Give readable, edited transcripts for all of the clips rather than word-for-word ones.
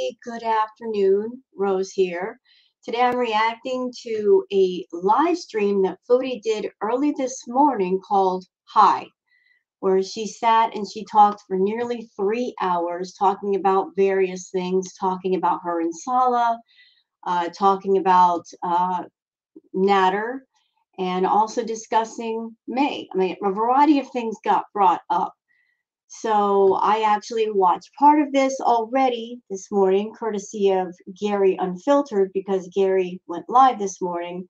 everybody. Good afternoon. Rose here. Today I'm reacting to a live stream that Foodie did early this morning called Hiii, where she sat and she talked for nearly 3 hours talking about various things, talking about her and Sala, talking about Natter, and also discussing May. I mean, a variety of things got brought up. So I actually watched part of this already this morning, courtesy of Gary Unfiltered, because Gary went live this morning.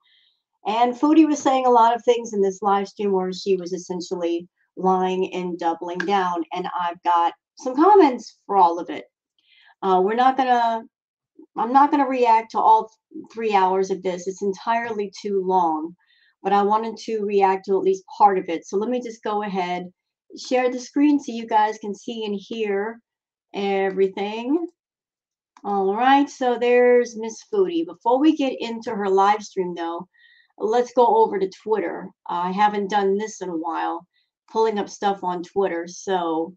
And Foodie was saying a lot of things in this live stream where she was essentially lying and doubling down. And I've got some comments for all of it. I'm not gonna react to all 3 hours of this. It's entirely too long, but I wanted to react to at least part of it. So let me just go ahead, share the screen so you guys can see and hear everything. All right, so there's Miss Foodie. Before we get into her live stream though, let's go over to Twitter. I haven't done this in a while, pulling up stuff on Twitter. So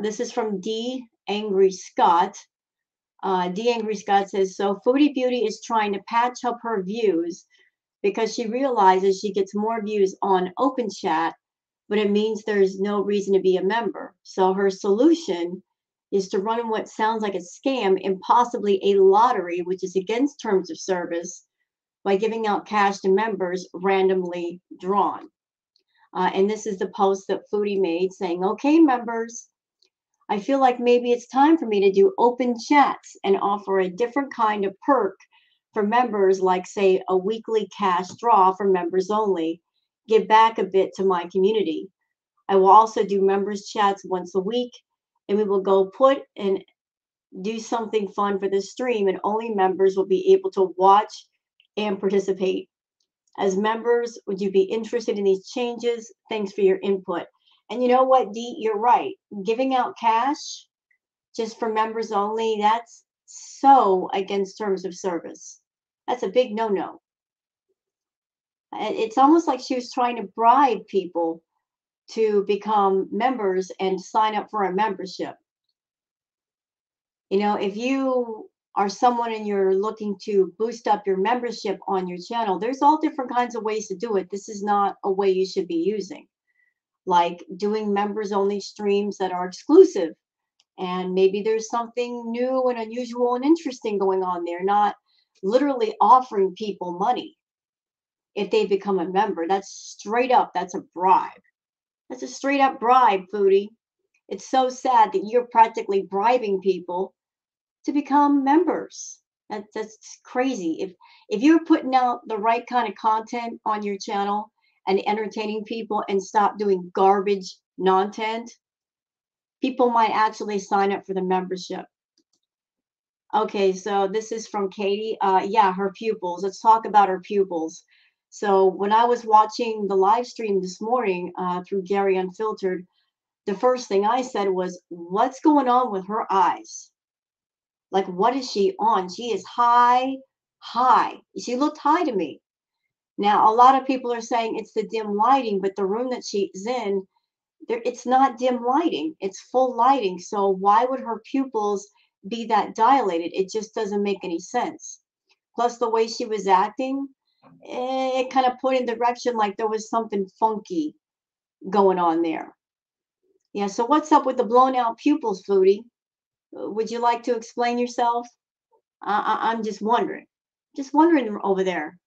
this is from D Angry Scott. D Angry Scott says, so Foodie Beauty is trying to patch up her views because she realizes she gets more views on open chat, but it means there's no reason to be a member. So her solution is to run what sounds like a scam and possibly a lottery, which is against terms of service, by giving out cash to members randomly drawn. And this is the post that Foodie made saying, okay, members, I feel like maybe it's time for me to do open chats and offer a different kind of perk for members, like, say, a weekly cash draw for members only. Give back a bit to my community. I will also do members chats once a week, and we will go put and do something fun for the stream, and only members will be able to watch and participate. As members, would you be interested in these changes? Thanks for your input. And you know what, Dee, you're right. Giving out cash just for members only, that's so against terms of service. That's a big no-no. It's almost like she was trying to bribe people to become members and sign up for a membership. You know, if you are someone and you're looking to boost up your membership on your channel, there's all different kinds of ways to do it. This is not a way you should be using. Like doing members only streams that are exclusive. And maybe there's something new and unusual and interesting going on there, not literally offering people money if they become a member. That's straight up, that's a bribe. That's a straight up bribe, Foodie. It's so sad that you're practically bribing people to become members. That's crazy. If you're putting out the right kind of content on your channel and entertaining people and stop doing garbage content, people might actually sign up for the membership. Okay, so this is from Katie. Yeah, her pupils. Let's talk about her pupils. So when I was watching the live stream this morning through Gary Unfiltered, the first thing I said was, what's going on with her eyes? Like, what is she on? She is high. She looked high to me. Now, a lot of people are saying it's the dim lighting, but the room that she's in, it's not dim lighting. It's full lighting. So why would her pupils be that dilated? It just doesn't make any sense. Plus, the way she was acting, it kind of put in the direction like there was something funky going on there. Yeah, so what's up with the blown out pupils, Foodie? Would you like to explain yourself? I'm just wondering. Just wondering over there.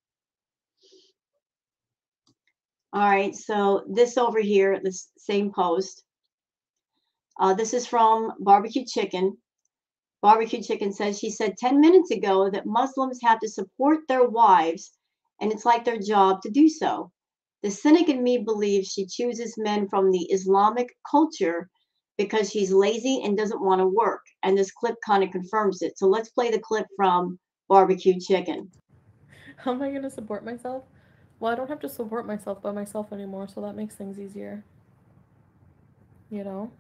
All right, so this over here, this same post. This is from Barbecue Chicken. Barbecue Chicken says, she said 10 minutes ago that Muslims have to support their wives, and it's like their job to do so. The cynic in me believes she chooses men from the Islamic culture because she's lazy and doesn't want to work. And this clip kind of confirms it. So let's play the clip from Barbecue Chicken. How am I going to support myself? Well, I don't have to support myself by myself anymore, so that makes things easier. You know?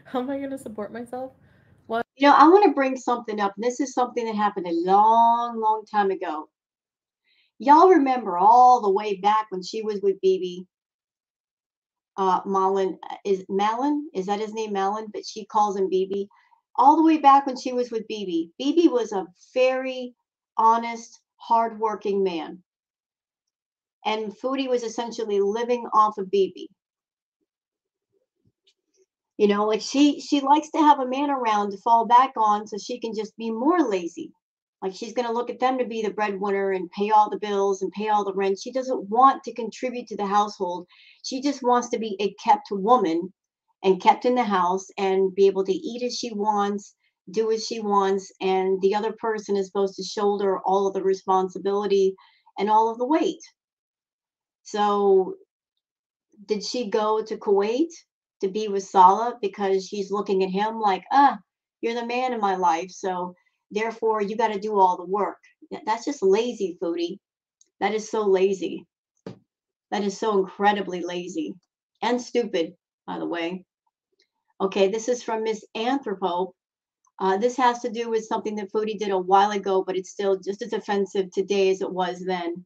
How am I going to support myself? Well, You know, I want to bring something up. And this is something that happened a long time ago. Y'all remember all the way back when she was with BB. Malin, is that his name, Malin? But she calls him BB. all the way back when she was with BB. BB was a very honest, hardworking man. And Foodie was essentially living off of BB. You know, like she likes to have a man around to fall back on so she can just be more lazy. Like she's going to look at them to be the breadwinner and pay all the bills and pay all the rent. She doesn't want to contribute to the household. She just wants to be a kept woman and kept in the house and be able to eat as she wants, do as she wants, and the other person is supposed to shoulder all of the responsibility and all of the weight. So did she go to Kuwait to be with Salah because she's looking at him like, you're the man in my life, so therefore you got to do all the work? That's just lazy, Foodie. That is so lazy. That is so incredibly lazy and stupid, by the way. Okay, this is from Miss Anthropo. This has to do with something that Foodie did a while ago, but it's still just as offensive today as it was then.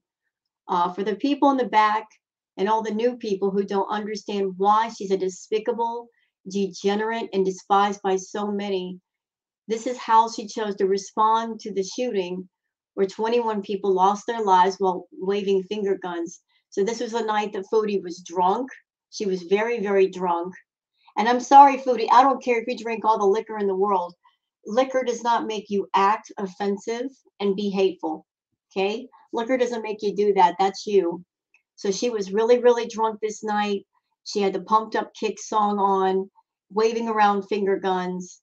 For the people in the back and all the new people who don't understand why she's a despicable, degenerate, and despised by so many, this is how she chose to respond to the shooting where 21 people lost their lives while waving finger guns. So this was a night that Foodie was drunk. She was very, very drunk. And I'm sorry, Foodie, I don't care if you drink all the liquor in the world. Liquor does not make you act offensive and be hateful. Okay? Liquor doesn't make you do that. That's you. So she was really, really drunk this night. She had the pumped up kick song on, waving around finger guns,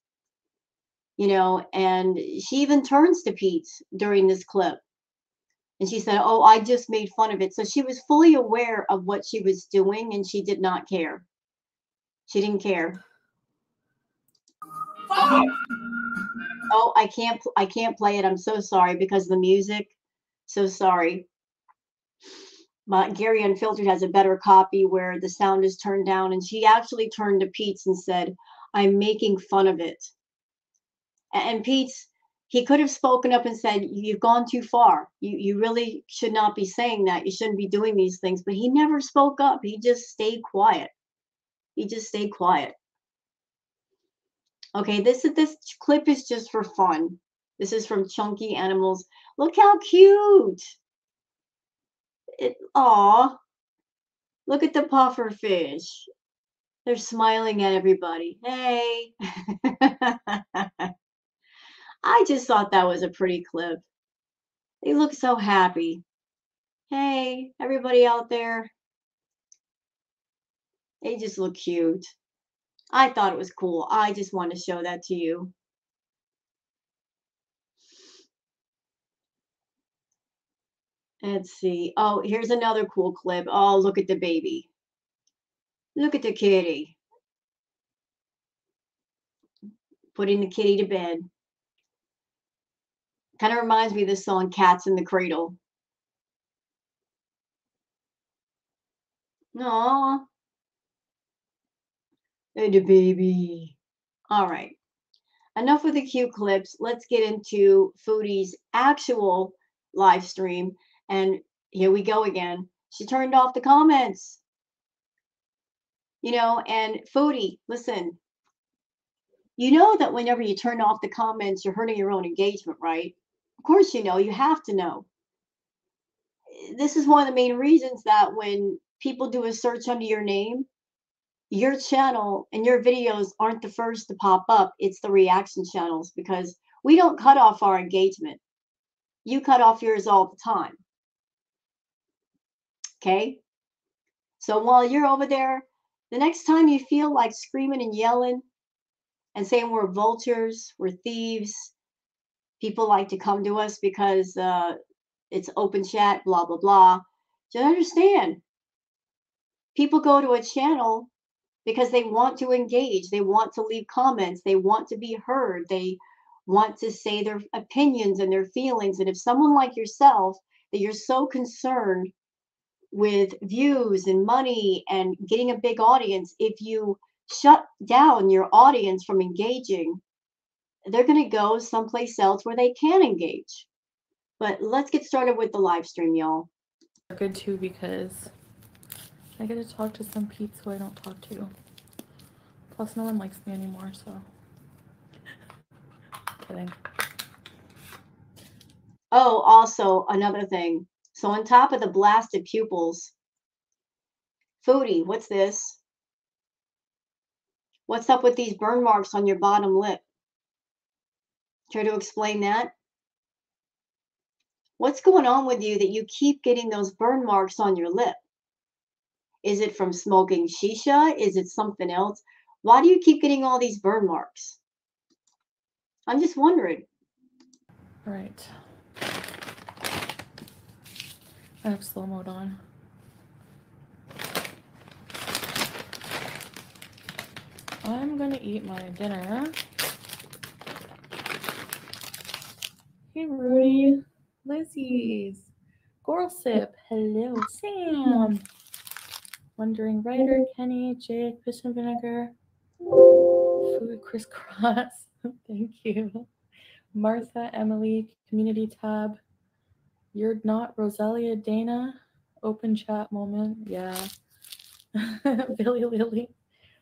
you know, and she even turns to Pete during this clip. And she said, "Oh, I just made fun of it." So she was fully aware of what she was doing and she did not care. She didn't care. Oh, I can't play it. I'm so sorry because of the music. So sorry. But Gary Unfiltered has a better copy where the sound is turned down, and she actually turned to Pete's and said, "I'm making fun of it." And Pete's, he could have spoken up and said, "You've gone too far. You really should not be saying that. You shouldn't be doing these things." But he never spoke up. He just stayed quiet. He just stayed quiet. Okay, this clip is just for fun. This is from Chunky Animals. Look how cute. Aw, look at the puffer fish. They're smiling at everybody. Hey. I just thought that was a pretty clip. They look so happy. Hey, everybody out there. They just look cute. I thought it was cool. I just want to show that to you. Let's see. Oh, here's another cool clip. Oh, look at the baby. Look at the kitty. Putting the kitty to bed. Kind of reminds me of the song Cats in the Cradle. Aw. Hey, the baby. All right. Enough with the cute clips. Let's get into Foodie's actual live stream. And here we go again. She turned off the comments. You know, and Foodie, listen, you know that whenever you turn off the comments, you're hurting your own engagement, right? Of course, you know, you have to know. This is one of the main reasons that when people do a search under your name, your channel and your videos aren't the first to pop up. It's the reaction channels because we don't cut off our engagement. You cut off yours all the time. Okay? So while you're over there, the next time you feel like screaming and yelling and saying we're vultures, we're thieves, people like to come to us because it's open chat, blah, blah, blah. Just understand, people go to a channel because they want to engage, they want to leave comments, they want to be heard, they want to say their opinions and their feelings. And if someone like yourself, that you're so concerned with views and money and getting a big audience, if you shut down your audience from engaging, they're going to go someplace else where they can engage. But let's get started with the live stream, y'all. Good too, because I get to talk to some peeps who I don't talk to. Plus, no one likes me anymore, so. kidding. Oh, also another thing. So on top of the blasted pupils, Foodie, what's this? What's up with these burn marks on your bottom lip? Try to explain that. What's going on with you that you keep getting those burn marks on your lip? Is it from smoking shisha? Is it something else? Why do you keep getting all these burn marks? I'm just wondering. Right. I have slow mode on. I'm gonna eat my dinner. Hey Rudy, Lizzie's, Gorsip, hello Sam, Wandering Writer, Kenny, Jake, Fish and Vinegar, Food Crisscross, thank you, Martha, Emily, Community Tab, You're Not, Rosalia, Dana, Open Chat Moment, yeah, Billy Lily.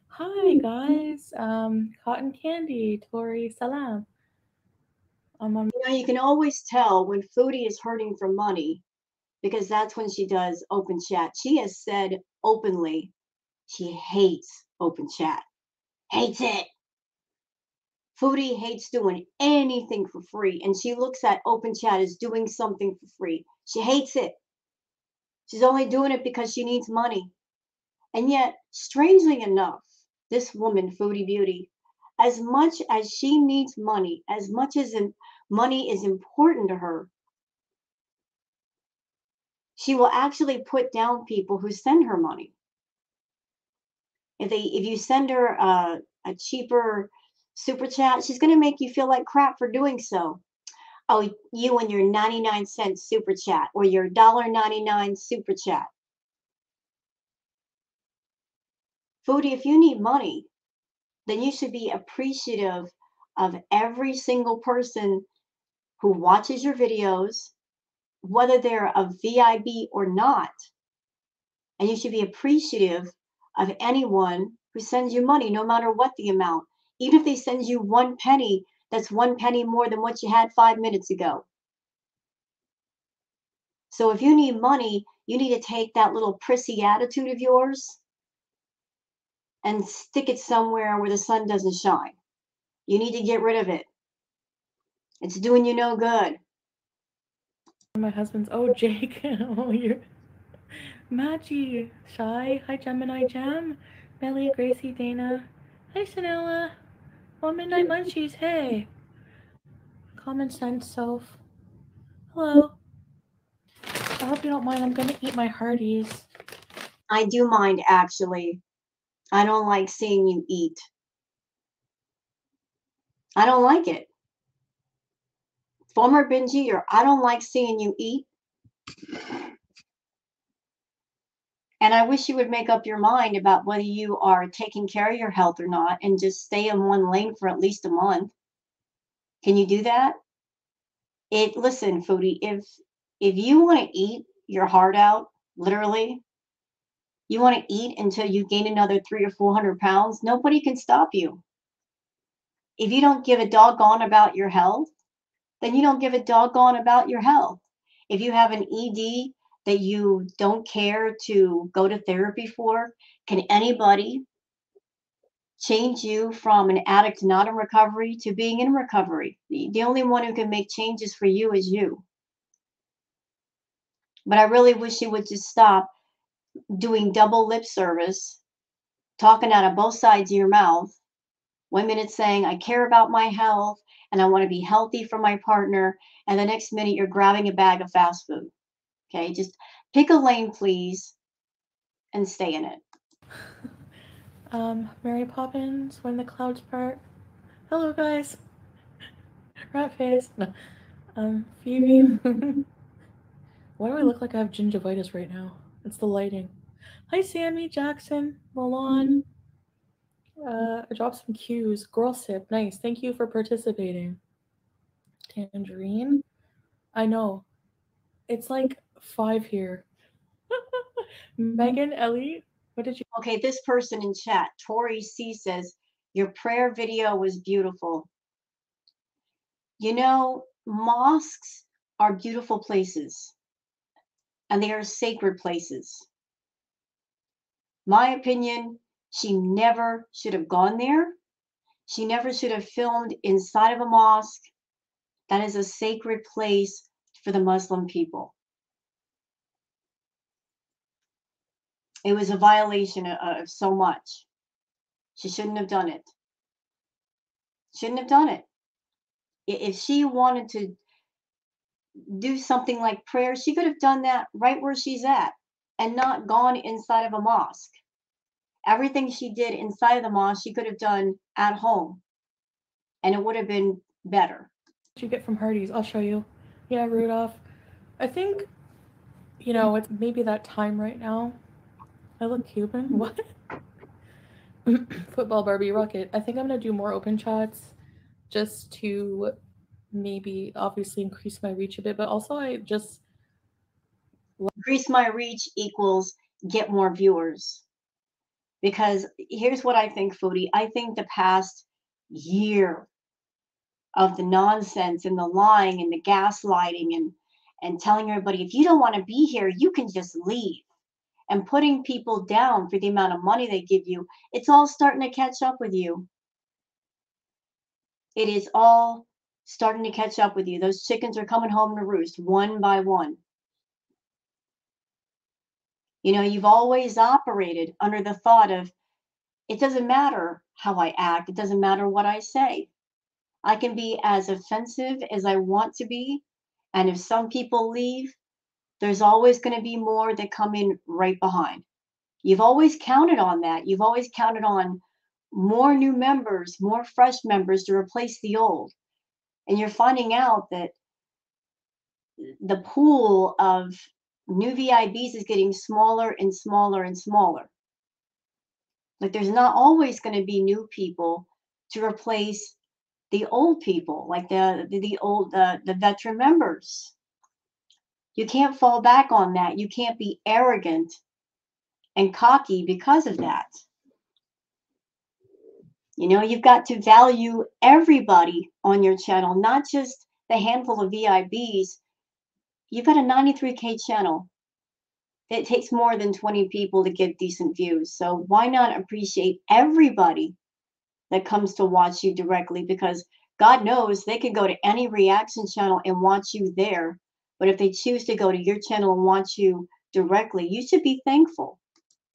Hi guys, Cotton Candy, Tori, Salam. I'm on. You can always tell when Foodie is hurting for money because that's when she does open chat. She has said openly she hates open chat. Hates it. Foodie hates doing anything for free, and she looks at open chat as doing something for free. She hates it. She's only doing it because she needs money. And yet, strangely enough, this woman, Foodie Beauty, as much as she needs money, as much as money is important to her, she will actually put down people who send her money. If you send her a cheaper super chat, she's going to make you feel like crap for doing so. Oh, you and your 99-cent super chat or your $1.99 super chat. Foodie, if you need money, then you should be appreciative of every single person who watches your videos, whether they're a VIB or not. And you should be appreciative of anyone who sends you money, no matter what the amount. Even if they send you 1 penny, that's 1 penny more than what you had 5 minutes ago. So if you need money, you need to take that little prissy attitude of yours and stick it somewhere where the sun doesn't shine. You need to get rid of it. It's doing you no good. My husband's. Oh, Jake. Oh, you're. Maggie. Shy. Hi, Gemini Jam. Melly, Gracie, Dana. Hi, Chanela. Oh, Midnight Munchies. Hey. Common Sense Self. Hello. I hope you don't mind. I'm gonna eat my Hearties. I do mind, actually. I don't like seeing you eat. I don't like it. Former binge eater, I don't like seeing you eat. And I wish you would make up your mind about whether you are taking care of your health or not and just stay in one lane for at least a month. Can you do that? Listen, Foodie, if you want to eat your heart out, literally, you want to eat until you gain another 300 or 400 pounds, nobody can stop you. If you don't give a doggone about your health, then you don't give a doggone about your health. If you have an ED that you don't care to go to therapy for, can anybody change you from an addict not in recovery to being in recovery? The only one who can make changes for you is you. But I really wish you would just stop doing double lip service, talking out of both sides of your mouth. 1 minute saying, I care about my health and I want to be healthy for my partner. And the next minute, you're grabbing a bag of fast food. Okay, just pick a lane, please, and stay in it. Mary Poppins, When the Clouds Part. Hello, guys. Rat face. No. Phoebe. Why do I look like I have gingivitis right now? It's the lighting. Hi, Sammy, Jackson, Milan. I dropped some cues. Girl sip. Nice. Thank you for participating. Tangerine. I know. It's like 5 here. Megan, Ellie, what did you? Okay, this person in chat, Tori C says, your prayer video was beautiful. You know, mosques are beautiful places and they are sacred places. My opinion, she never should have gone there. She never should have filmed inside of a mosque. That is a sacred place for the Muslim people. It was a violation of so much. She shouldn't have done it. Shouldn't have done it. If she wanted to do something like prayer, she could have done that right where she's at and not gone inside of a mosque. Everything she did inside of the mosque, she could have done at home, and it would have been better. What you get from Hardee's? I'll show you. Yeah, Rudolph. I think, you know, it's maybe that time right now. I look Cuban. What? Football Barbie Rocket. I think I'm gonna do more open chats just to maybe obviously increase my reach a bit, but also I just Increase my reach equals get more viewers. Because here's what I think, Foodie. I think the past year of the nonsense and the lying and the gaslighting and telling everybody if you don't want to be here, you can just leave. And putting people down for the amount of money they give you, it's all starting to catch up with you. It is all starting to catch up with you. Those chickens are coming home to roost one by one. You know, you've always operated under the thought of it doesn't matter how I act, it doesn't matter what I say. I can be as offensive as I want to be. And if some people leave, there's always going to be more that come in right behind. You've always counted on that. You've always counted on more new members, more fresh members to replace the old. And you're finding out that the pool of new VIBs is getting smaller and smaller and smaller. Like there's not always going to be new people to replace the old people, like the old the veteran members. You can't fall back on that. You can't be arrogant and cocky because of that. You know, you've got to value everybody on your channel, not just the handful of VIBs. You've got a 93K channel. It takes more than 20 people to get decent views. So why not appreciate everybody that comes to watch you directly? Because God knows they could go to any reaction channel and watch you there. But if they choose to go to your channel and watch you directly, you should be thankful.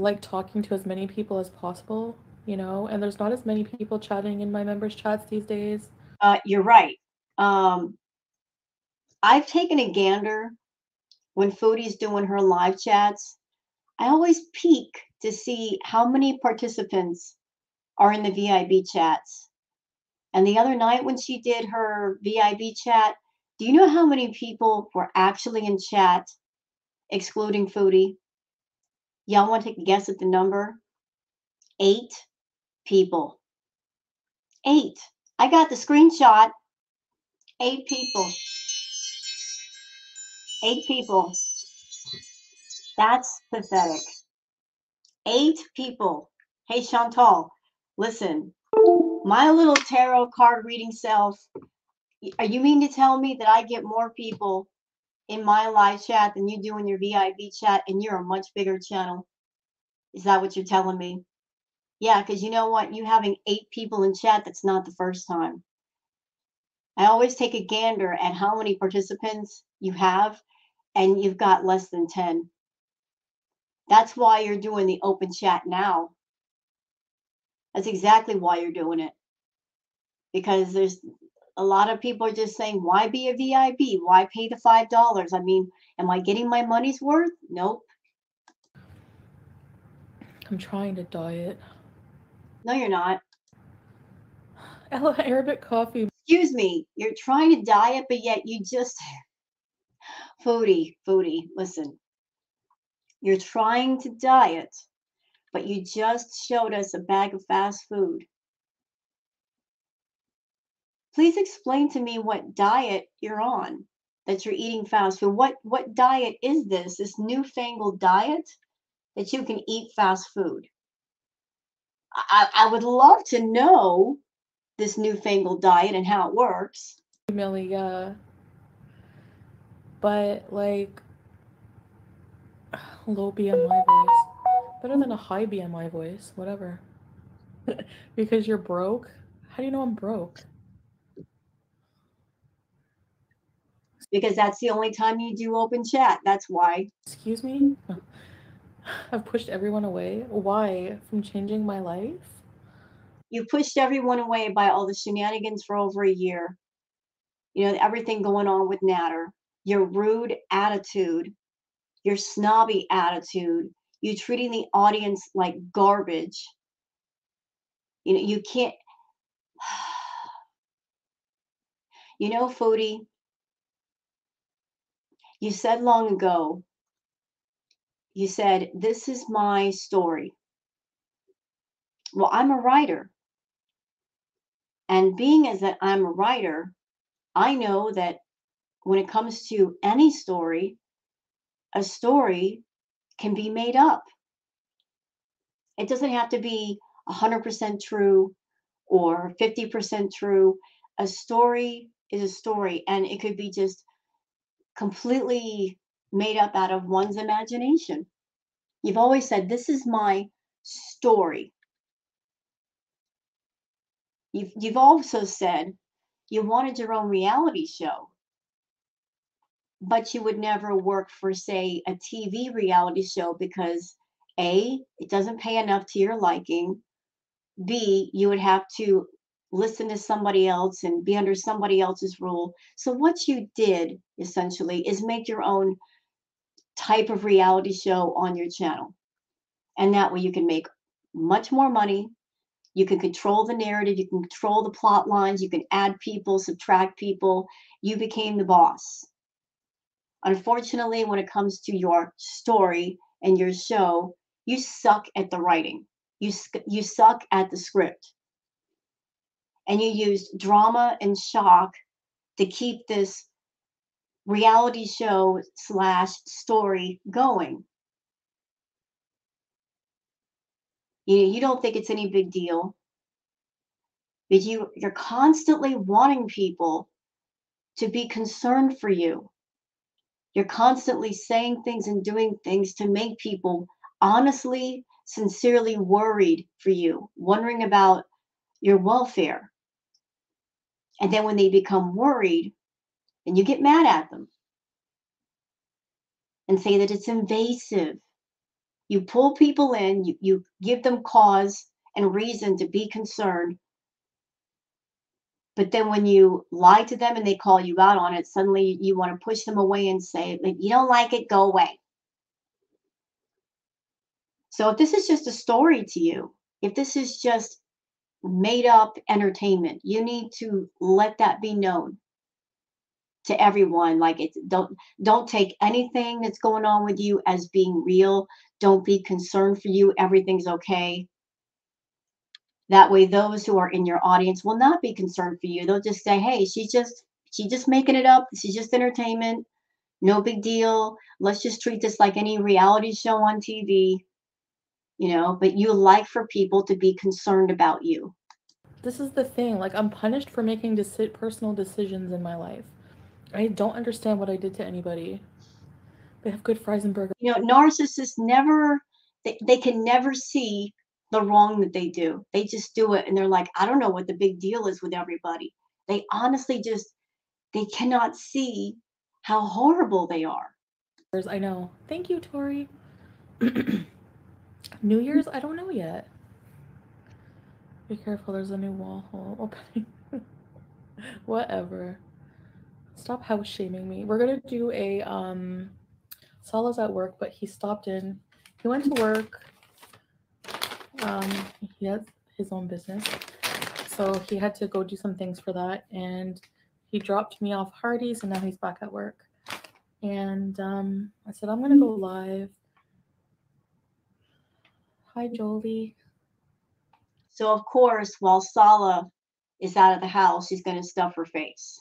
like talking to as many people as possible, you know, and there's not as many people chatting in my members' chats these days. You're right. I've taken a gander when Foodie's doing her live chats. I always peek to see how many participants are in the VIB chats. And the other night when she did her VIB chat, do you know how many people were actually in chat, excluding Foodie? Y'all want to take a guess at the number? 8 people. 8. I got the screenshot. 8 people. 8 people. That's pathetic. 8 people. Hey, Chantal, listen. My little tarot card reading self, you mean to tell me that I get more people in my live chat than you do in your VIB chat, and you're a much bigger channel? Is that what you're telling me? Yeah, because you know what? You having 8 people in chat, that's not the first time. I always take a gander at how many participants you have, and you've got less than 10. That's why you're doing the open chat now. That's exactly why you're doing it. Because there's a lot of people are just saying, why be a VIB? Why pay the $5? I mean, am I getting my money's worth? Nope. I'm trying to diet. No, you're not. Arabic coffee. Excuse me. You're trying to diet, but yet you just Foodie, listen. You're trying to diet, but you just showed us a bag of fast food. Please explain to me what diet you're on, that you're eating fast food. What diet is this? This newfangled diet that you can eat fast food? I would love to know this newfangled diet and how it works. Millie, yeah. But like low BMI voice. Better than a high BMI voice, whatever. Because you're broke? How do you know I'm broke? Because that's the only time you do open chat. That's why. Excuse me? I've pushed everyone away. Why? From changing my life? You pushed everyone away by all the shenanigans for over a year. You know, everything going on with Natter, your rude attitude, your snobby attitude, you treating the audience like garbage. You know, you can't, you know, Foodie, you said long ago, you said, this is my story. Well, I'm a writer. And being as that I'm a writer, I know that when it comes to any story, a story can be made up. It doesn't have to be 100% true or 50% true. A story is a story, and it could be just completely made up out of one's imagination. You've always said, this is my story. You've also said you wanted your own reality show, but you would never work for, say, a TV reality show because A, it doesn't pay enough to your liking. B, you would have to listen to somebody else and be under somebody else's rule. So what you did essentially is make your own type of reality show on your channel. And that way you can make much more money. You can control the narrative, you can control the plot lines, you can add people, subtract people. You became the boss. Unfortunately, when it comes to your story and your show, you suck at the writing. You suck at the script. And you used drama and shock to keep this reality show slash story going. You don't think it's any big deal, but you're constantly wanting people to be concerned for you. You're constantly saying things and doing things to make people honestly, sincerely worried for you, wondering about your welfare. And then when they become worried, then you get mad at them and say that it's invasive. You pull people in, you give them cause and reason to be concerned. But then when you lie to them and they call you out on it, suddenly you want to push them away and say, like, you don't like it, go away. So if this is just a story to you, if this is just made up entertainment, you need to let that be known to everyone. Like, it's don't take anything that's going on with you as being real. Don't be concerned for you. Everything's okay. That way those who are in your audience will not be concerned for you. They'll just say, hey, she's just making it up. This is just entertainment. No big deal. Let's just treat this like any reality show on TV, but you like for people to be concerned about you. This is the thing. Like, I'm punished for making personal decisions in my life. I don't understand what I did to anybody. They have good fries and burgers. Narcissists they can never see the wrong that they do. They just do it and they're like, I don't know what the big deal is with everybody. They honestly they cannot see how horrible they are. I know. Thank you, Tori. New Year's? I don't know yet. Be careful, there's a new wall hole opening. Whatever. Stop house shaming me. We're gonna do Salah's at work, but he stopped in. He went to work. Um, he has his own business. So he had to go do some things for that, and he dropped me off Hardee's, and now he's back at work. And I said, I'm gonna go live. Hi, Jolie. So of course, while Salah is out of the house, she's going to stuff her face.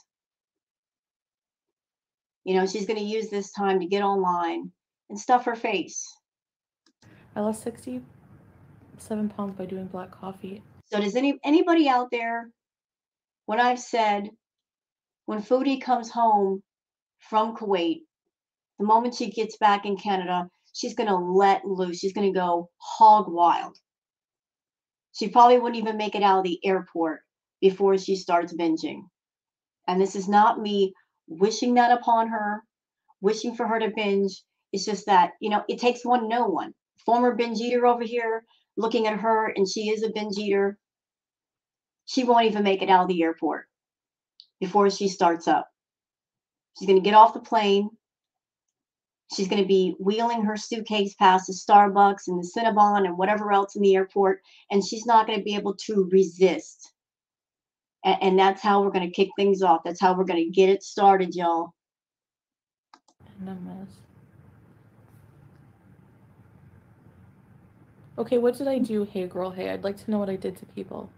She's going to use this time to get online and stuff her face. I lost 67 pounds by doing black coffee. So does anybody out there, when I've said When Foodie comes home from Kuwait, the moment she gets back in Canada, she's going to let loose. She's going to go hog wild. She probably wouldn't even make it out of the airport before she starts binging. And this is not me wishing that upon her, wishing for her to binge. It's just that, it takes one to know one. Former binge eater over here looking at her, and she is a binge eater. She won't even make it out of the airport before she starts up. She's going to get off the plane. She's going to be wheeling her suitcase past the Starbucks and the Cinnabon and whatever else in the airport, and she's not going to be able to resist. And that's how we're going to kick things off. That's how we're going to get it started, y'all. And a mess. Okay, what did I do? Hey girl, hey, I'd like to know what I did to people.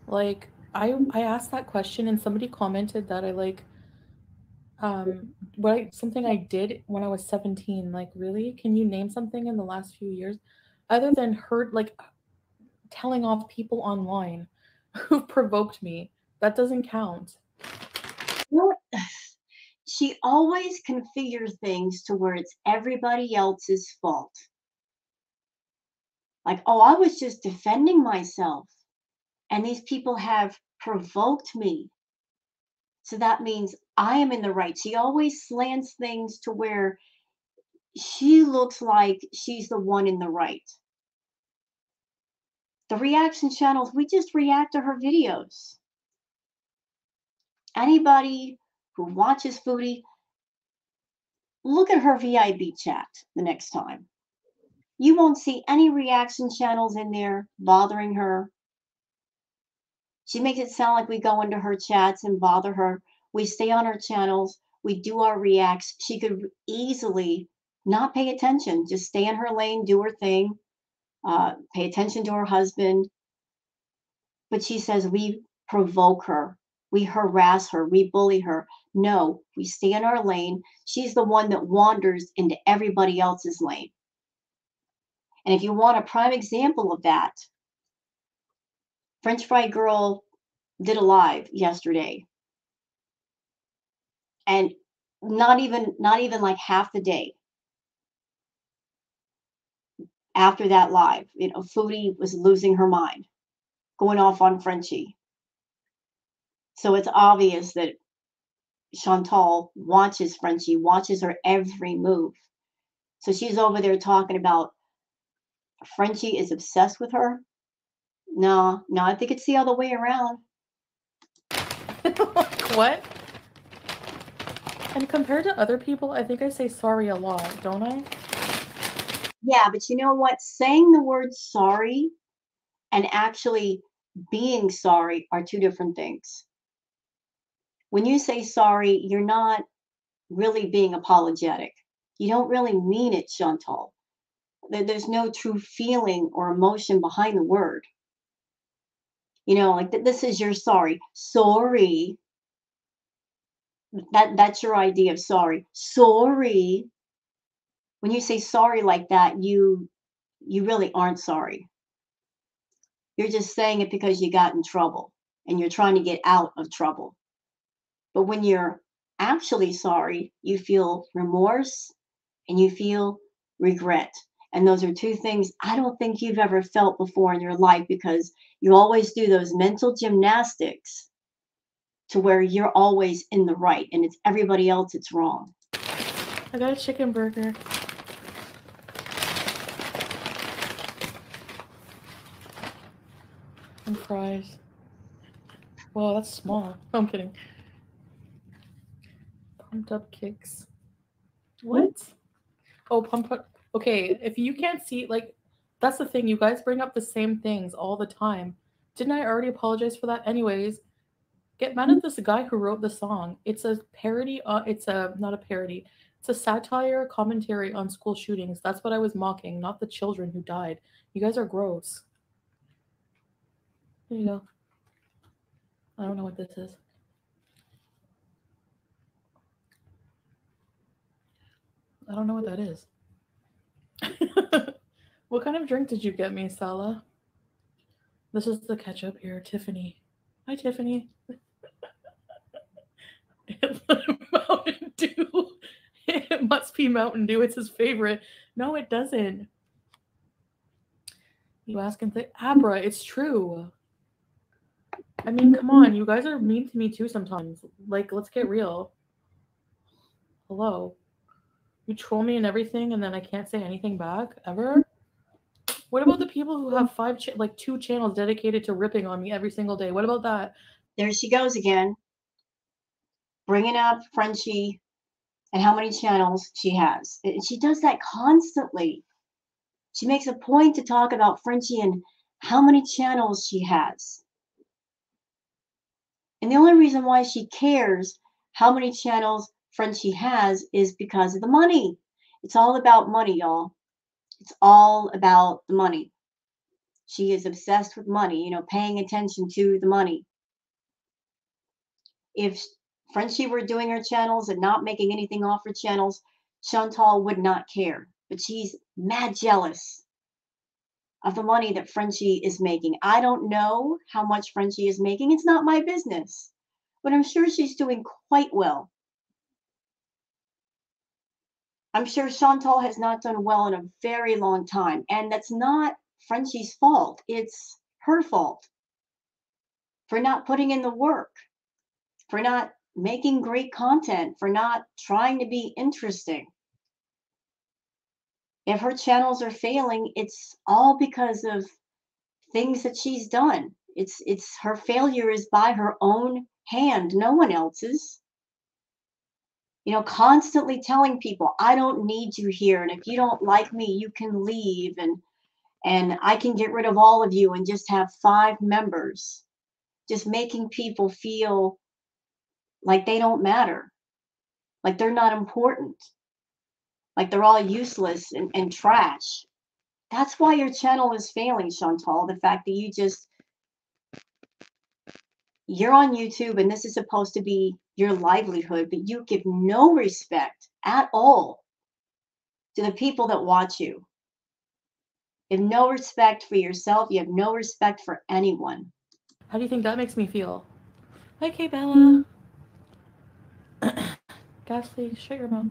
Like, I asked that question and somebody commented that I like something I did when I was 17. Like, really? Can you name something in the last few years other than hurt, like telling off people online who provoked me? That doesn't count. You know what? She always configures things to where it's everybody else's fault. Like, oh, I was just defending myself, and these people have provoked me. So that means I am in the right. She always slants things to where she looks like she's the one in the right. The reaction channels, we just react to her videos. Anybody who watches Foodie, look at her VIB chat the next time. You won't see any reaction channels in there bothering her. She makes it sound like we go into her chats and bother her. We stay on her channels. We do our reacts. She could easily not pay attention, just stay in her lane, do her thing, pay attention to her husband. But she says we provoke her, we harass her, we bully her. No, we stay in our lane. She's the one that wanders into everybody else's lane. And if you want a prime example of that, French Fry Girl did a live yesterday, and not even like half the day after that live, Foodie was losing her mind, going off on Frenchie. So it's obvious that Chantal watches Frenchie, watches her every move. So she's over there talking about Frenchie is obsessed with her. No, I think it's the other way around. What? And compared to other people, I think I say sorry a lot, don't I? Yeah, but you know what? Saying the word sorry and actually being sorry are two different things. When you say sorry, you're not really being apologetic. You don't really mean it, Chantal. There's no true feeling or emotion behind the word. Like this is your sorry. Sorry. That's your idea of sorry. Sorry. When you say sorry like that, you really aren't sorry. You're just saying it because you got in trouble and you're trying to get out of trouble. But when you're actually sorry, you feel remorse and you feel regret. And those are two things I don't think you've ever felt before in your life, because you always do those mental gymnastics to where you're always in the right and it's everybody else that's wrong. I got a chicken burger. And fries. Whoa, that's small. No, I'm kidding. Pumped up kicks. What? Oh, pump up. Okay, if you can't see, like, that's the thing. You guys bring up the same things all the time. Didn't I already apologize for that? Anyways, get mad at this guy who wrote the song. It's a parody. It's a not a parody. It's a satire commentary on school shootings. That's what I was mocking, not the children who died. You guys are gross. There you go. I don't know what this is. I don't know what that is. What kind of drink did you get me, Salah? This is the ketchup here, Tiffany. Hi, Tiffany. Mountain Dew. It must be Mountain Dew. It's his favorite. No, it doesn't. You ask and think, Abra, it's true. I mean, come on. You guys are mean to me too sometimes. Like, let's get real. Hello. You troll me and everything, and then I can't say anything back ever. What about the people who have like 2 channels dedicated to ripping on me every single day? What about that? There she goes again, bringing up Frenchie and how many channels she has. And she does that constantly. She makes a point to talk about Frenchie and how many channels she has. And the only reason why she cares how many channels Frenchie has is because of the money. It's all about money, y'all. It's all about the money. She is obsessed with money, paying attention to the money. If Frenchie were doing her channels and not making anything off her channels, Chantal would not care. But she's mad jealous of the money that Frenchie is making. I don't know how much Frenchie is making. It's not my business. But I'm sure she's doing quite well. I'm sure Chantal has not done well in a very long time. And that's not Frenchie's fault. It's her fault for not putting in the work, for not making great content, for not trying to be interesting. If her channels are failing, it's all because of things that she's done. It's her failure is by her own hand, no one else's. Constantly telling people, I don't need you here, and if you don't like me, you can leave, and I can get rid of all of you and just have 5 members. Just making people feel like they don't matter, like they're not important, like they're all useless and trash. That's why your channel is failing, Chantal. The fact that you're on YouTube and this is supposed to be your livelihood, but you give no respect at all to the people that watch you. You have no respect for yourself. You have no respect for anyone. How do you think that makes me feel? Hi, K Bella. Ghastly, shut your mouth.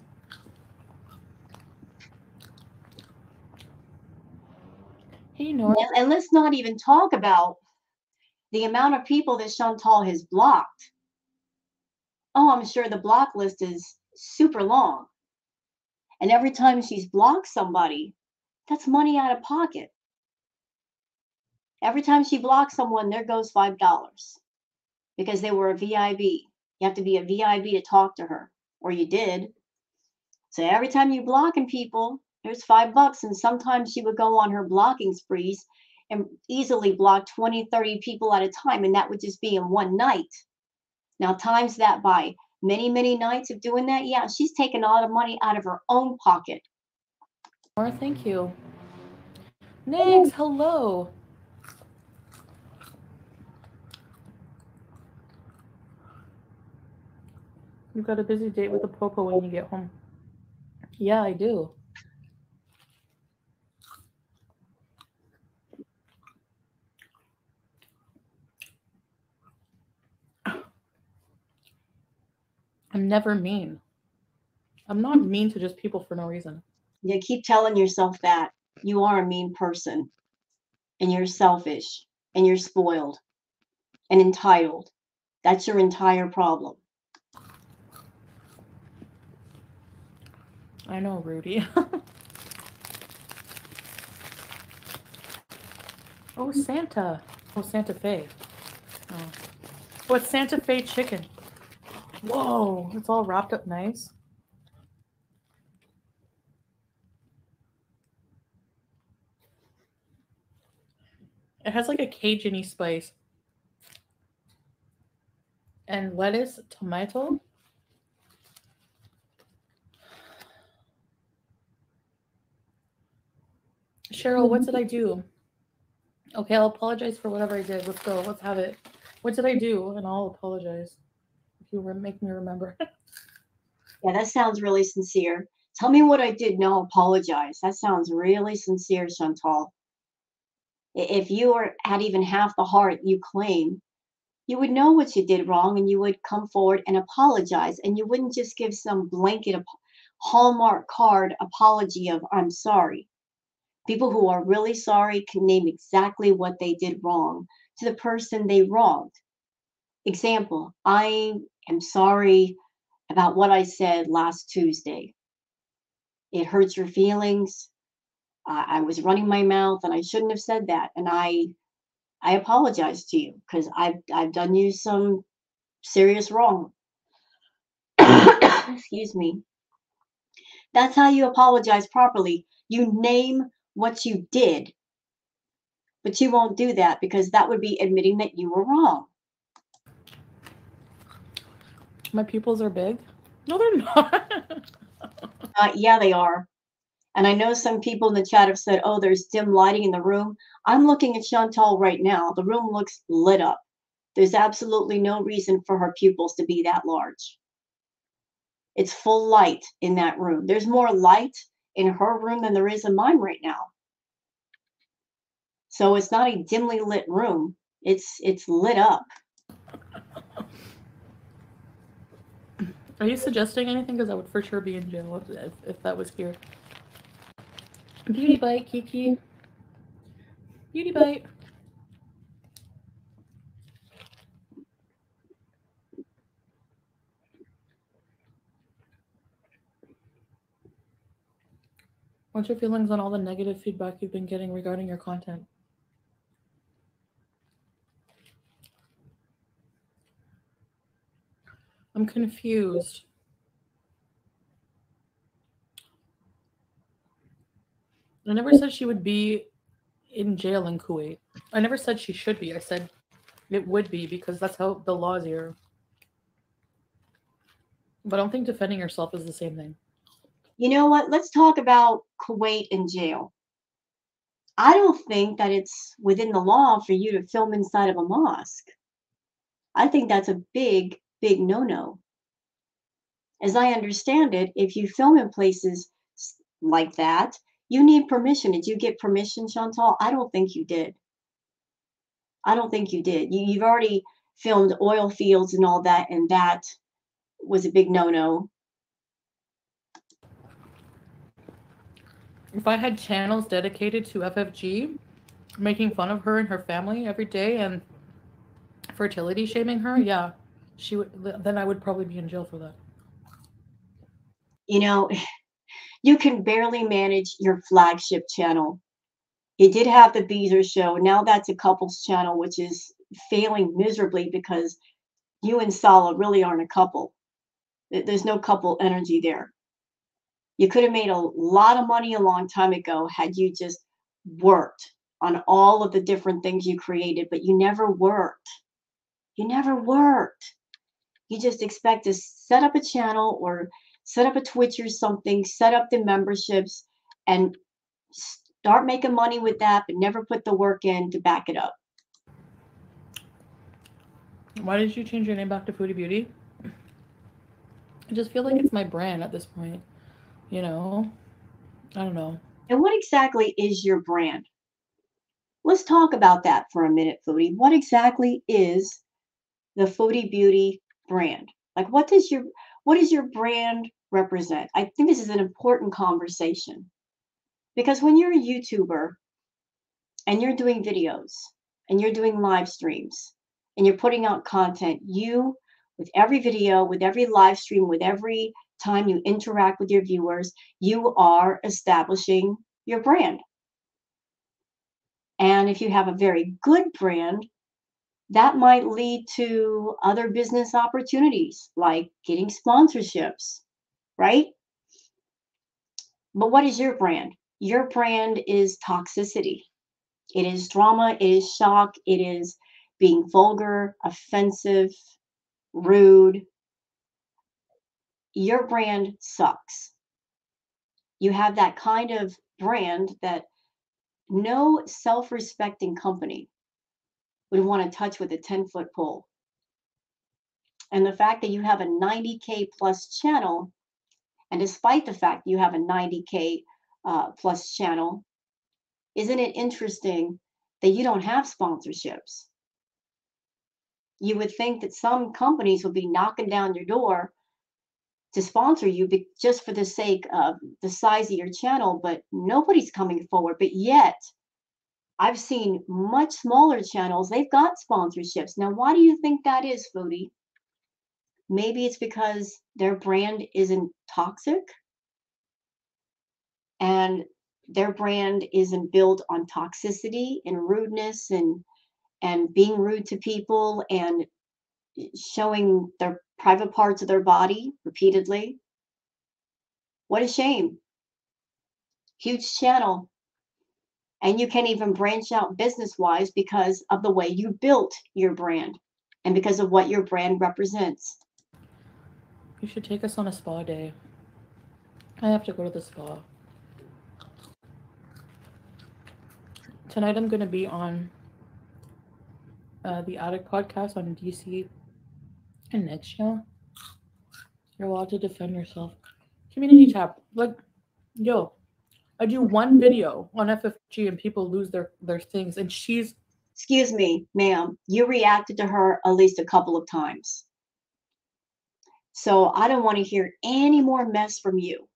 Hey, Nora. And let's not even talk about the amount of people that Chantal has blocked. Oh, I'm sure the block list is super long. And every time she's blocked somebody, that's money out of pocket. Every time she blocks someone, there goes $5 because they were a VIB. You have to be a VIB to talk to her, or you did. So every time you're blocking people, there's $5. And sometimes she would go on her blocking sprees and easily block 20, 30 people at a time. And that would just be in one night. Now, times that by many, many nights of doing that, yeah, she's taking a lot of money out of her own pocket. Nora, thank you. Nix, hello. You've got a busy date with the Popo when you get home. Yeah, I do. I'm never mean. I'm not mean to just people for no reason. You keep telling yourself that you are a mean person and you're selfish and you're spoiled and entitled. That's your entire problem. I know, Rudy. Oh, Santa. Oh, Santa Fe. Oh. What's Santa Fe chicken? Whoa, it's all wrapped up nice. It has like a Cajun-y spice. And lettuce, tomato. Cheryl, what did I do? Okay, I'll apologize for whatever I did. Let's go. Let's have it. What did I do? And I'll apologize. If you make me remember. Yeah, that sounds really sincere. Tell me what I did. No, apologize. That sounds really sincere, Chantal. If you had even half the heart you claim, You would know what you did wrong and you would come forward and apologize. And you wouldn't just give some blanket Hallmark card apology of, I'm sorry. People who are really sorry can name exactly what they did wrong to the person they wronged. Example, I am sorry about what I said last Tuesday. It hurts your feelings. I was running my mouth and I shouldn't have said that. And I apologize to you because I've done you some serious wrong. Excuse me. That's how you apologize properly. You name what you did, but you won't do that because that would be admitting that you were wrong. My pupils are big. No, they're not. Yeah, they are. And I know some people in the chat have said, oh, there's dim lighting in the room. I'm looking at Chantal right now. The room looks lit up. There's absolutely no reason for her pupils to be that large. It's full light in that room. There's more light in her room than there is in mine right now. So it's not a dimly lit room. It's lit up. Are you suggesting anything? Because I would for sure be in jail if that was here. Beauty bite, Kiki. Beauty bite. What's your feelings on all the negative feedback you've been getting regarding your content? I'm confused. I never said she would be in jail in Kuwait. I never said she should be. I said it would be because that's how the laws here. But I don't think defending yourself is the same thing. You know what? Let's talk about Kuwait and jail. I don't think that it's within the law for you to film inside of a mosque. I think that's a big, big no-no. As I understand it, if you film in places like that, you need permission. Did you get permission, Chantal? I don't think you did. I don't think you did. You've already filmed oil fields and all that, and that was a big no-no. If I had channels dedicated to FFG, making fun of her and her family every day and fertility shaming her, yeah, she would. Then I would probably be in jail for that. You know, you can barely manage your flagship channel. You did have the Beezer show. Now that's a couples channel, which is failing miserably because you and Sala really aren't a couple. There's no couple energy there. You could have made a lot of money a long time ago had you just worked on all of the different things you created, but you never worked. You never worked. You just expect to set up a channel or set up a Twitch or something, set up the memberships, and start making money with that, but never put the work in to back it up. Why did you change your name back to Foodie Beauty? I just feel like it's my brand at this point. You know? I don't know. And what exactly is your brand? Let's talk about that for a minute, Foodie. What exactly is the Foodie Beauty brand? Like what does your brand represent? I think this is an important conversation because when you're a YouTuber and you're doing videos and you're doing live streams and you're putting out content, you, with every video, with every live stream, with every time you interact with your viewers, you are establishing your brand. And if you have a very good brand, that might lead to other business opportunities like getting sponsorships, right? But what is your brand? Your brand is toxicity. It is drama, it is shock, it is being vulgar, offensive, rude. Your brand sucks. You have that kind of brand that no self respecting company would want to touch with a 10-foot pole. And the fact that you have a 90K plus channel, and despite the fact you have a 90K plus channel, isn't it interesting that you don't have sponsorships? You would think that some companies would be knocking down your door to sponsor you just for the sake of the size of your channel, but nobody's coming forward. But yet, I've seen much smaller channels, they've got sponsorships. Now, why do you think that is, Foodie? Maybe it's because their brand isn't toxic and their brand isn't built on toxicity and rudeness and being rude to people and showing their private parts of their body repeatedly. What a shame. Huge channel. And you can't even branch out business wise because of the way you built your brand and because of what your brand represents. You should take us on a spa day. I have to go to the spa. Tonight I'm going to be on the Attic podcast on DC and next channel. You're allowed to defend yourself. Community tab. Like, yo, I do one video on FFG and people lose their things, and she's. Excuse me, ma'am, you reacted to her at least a couple of times. So I don't want to hear any more mess from you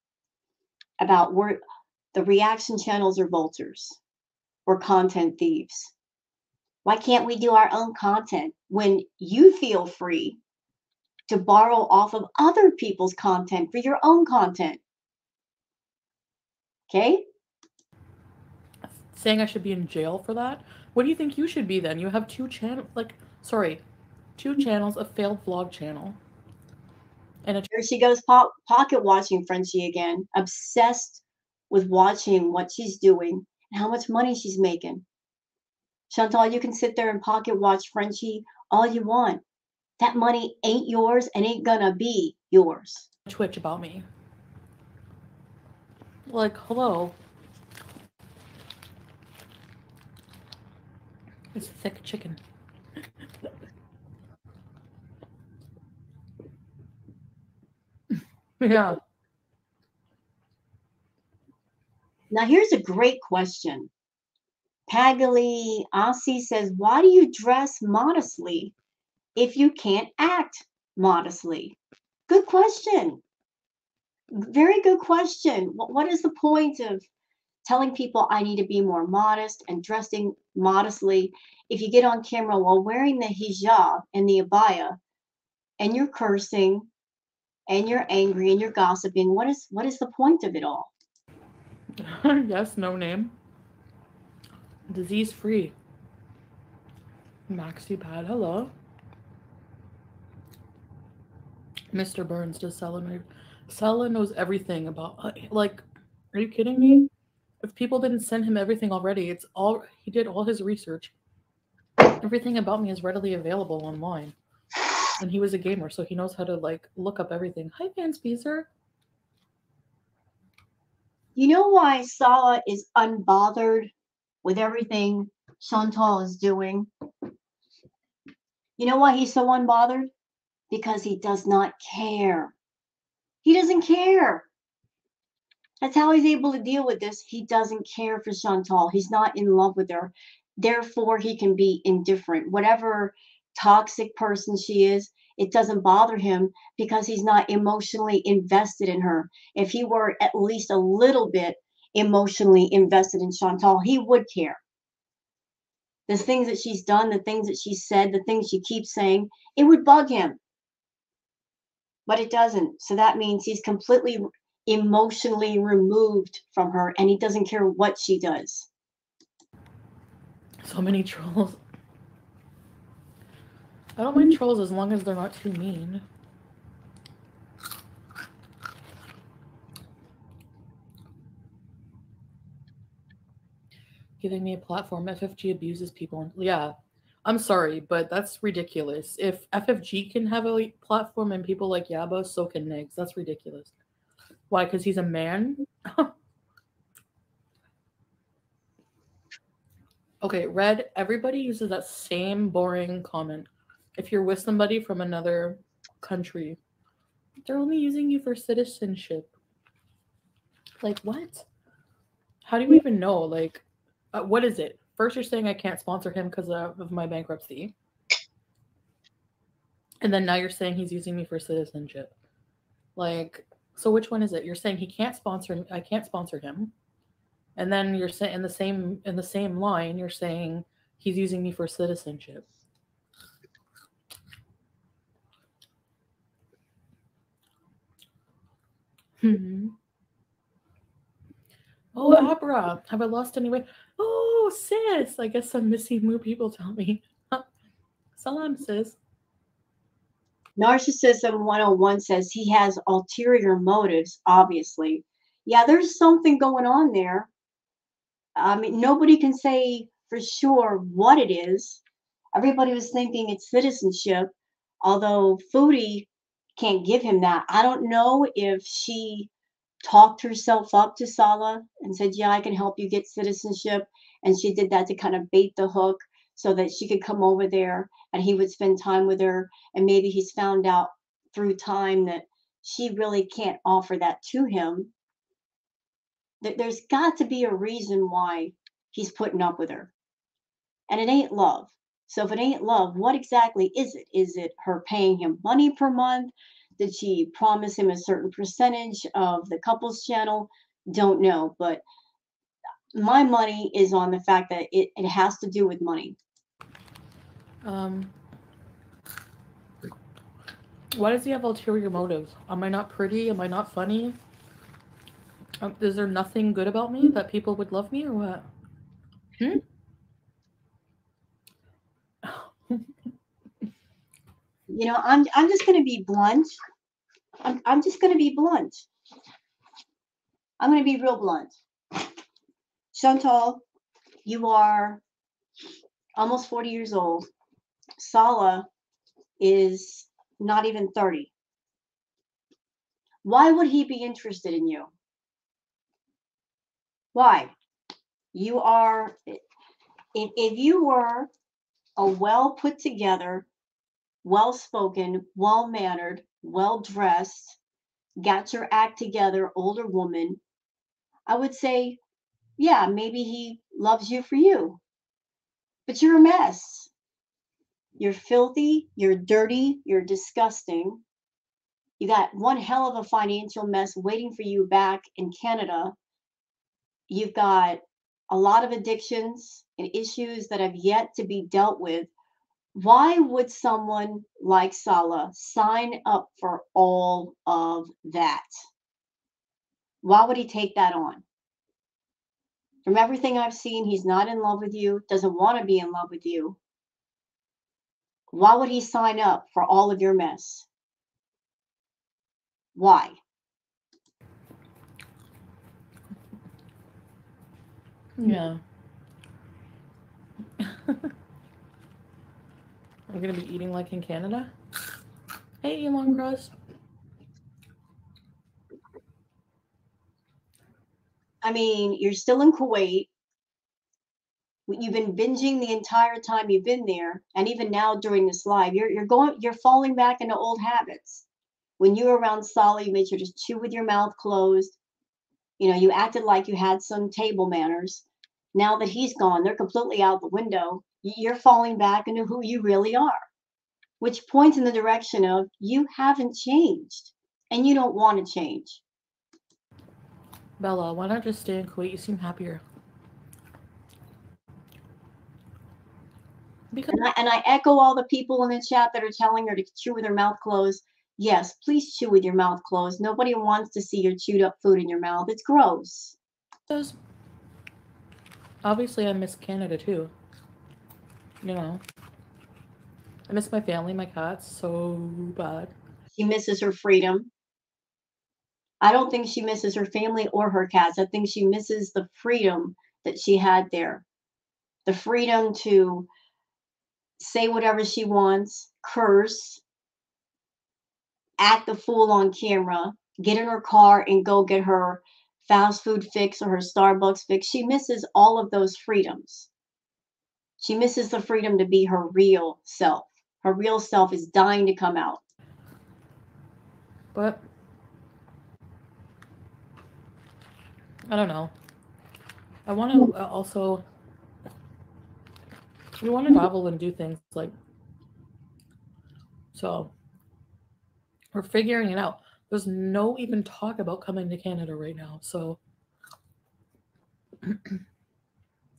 about where the reaction channels are vultures. We're content thieves. Why can't we do our own content when you feel free to borrow off of other people's content for your own content? Okay? Saying I should be in jail for that? What do you think you should be then? You have two channels, two channels, a failed vlog channel. And here she goes pocket watching Frenchie again, obsessed with watching what she's doing and how much money she's making. Chantal, you can sit there and pocket watch Frenchie all you want. That money ain't yours and ain't gonna be yours. Twitch about me. Like, hello. It's thick chicken. Yeah. Now here's a great question. Pagali Asi says, why do you dress modestly if you can't act modestly? Good question. Very good question. What is the point of telling people I need to be more modest and dressing modestly if you get on camera while wearing the hijab and the abaya and you're cursing and you're angry and you're gossiping? What is the point of it all? Yes, no name. Disease free. Maxi pad, hello. Mr. Burns does Sella knows everything about, like, are you kidding me? If people didn't send him everything already, he did all his research. Everything about me is readily available online. And he was a gamer, so he knows how to, like, look up everything. Hi, Van Speezer. You know why Sala is unbothered with everything Chantal is doing? You know why he's so unbothered? Because he does not care. He doesn't care. That's how he's able to deal with this. He doesn't care for Chantal. He's not in love with her. Therefore, he can be indifferent. Whatever toxic person she is, it doesn't bother him because he's not emotionally invested in her. If he were at least a little bit emotionally invested in Chantal, he would care. The things that she's done, the things that she's said, the things she keeps saying, it would bug him. But it doesn't. So that means he's completely emotionally removed from her and he doesn't care what she does. So many trolls. I don't mind trolls as long as they're not too mean. Giving me a platform. FFG abuses people. Yeah, I'm sorry, but that's ridiculous. If FFG can have a platform and people like Yaba, so can Nigs. That's ridiculous. Why? Because he's a man? Okay, Red, everybody uses that same boring comment. If you're with somebody from another country, they're only using you for citizenship. Like, what? How do you even know? Like, what is it? First, you're saying I can't sponsor him because of my bankruptcy. And then now you're saying he's using me for citizenship. Like, so which one is it? You're saying he can't sponsor me, I can't sponsor him. And then you're saying in the same line, you're saying he's using me for citizenship. Hmm. Oh, Abra, have I lost any weight? Oh, sis, I guess I'm missing more people tell me. Salam, sis. Narcissism 101 says he has ulterior motives, obviously. Yeah, there's something going on there. I mean, nobody can say for sure what it is. Everybody was thinking it's citizenship, although Foodie can't give him that. I don't know if she talked herself up to Sala and said, "Yeah, I can help you get citizenship." And she did that to kind of bait the hook so that she could come over there and he would spend time with her. And maybe he's found out through time that she really can't offer that to him. There's got to be a reason why he's putting up with her. And it ain't love. So if it ain't love, what exactly is it? Is it her paying him money per month? Did she promise him a certain percentage of the couples channel? Don't know. But my money is on the fact that it has to do with money. Um, why does he have ulterior motives? Am I not pretty? Am I not funny? Is there nothing good about me that people would love me or what? Hmm? You know, I'm just gonna be blunt. I'm just gonna be blunt. I'm gonna be real blunt. Chantal, you are almost 40 years old. Sala is not even 30. Why would he be interested in you? Why? You are, if you were a well put together, well spoken, well mannered, well dressed, got your act together older woman, I would say, yeah, maybe he loves you for you. But you're a mess. You're filthy, you're dirty, you're disgusting. You got one hell of a financial mess waiting for you back in Canada. You've got a lot of addictions and issues that have yet to be dealt with. Why would someone like Salah sign up for all of that? Why would he take that on? From everything I've seen, he's not in love with you, doesn't want to be in love with you. Why would he sign up for all of your mess? Why? Yeah. I'm gonna be eating like in Canada. Hey, Elon Crust. I mean, you're still in Kuwait. You've been binging the entire time you've been there, and even now during this live, you're falling back into old habits. When you were around Solly, you made sure to chew with your mouth closed. You know, you acted like you had some table manners. Now that he's gone, they're completely out the window. You're falling back into who you really are, which points in the direction of you haven't changed and you don't want to change. Bella, why not just stay in Kuwait? You seem happier. Because And I echo all the people in the chat that are telling her to chew with her mouth closed. Yes, please chew with your mouth closed. Nobody wants to see your chewed up food in your mouth. It's gross. obviously I miss Canada too. You know, I miss my family, my cats, so bad. She misses her freedom. I don't think she misses her family or her cats. I think she misses the freedom that she had there. The freedom to say whatever she wants, curse, act the fool on camera, get in her car and go get her fast food fix or her Starbucks fix. She misses all of those freedoms. She misses the freedom to be her real self. Her real self is dying to come out. But I don't know. I want to also. We want to travel and do things like. So we're figuring it out. There's no even talk about coming to Canada right now. So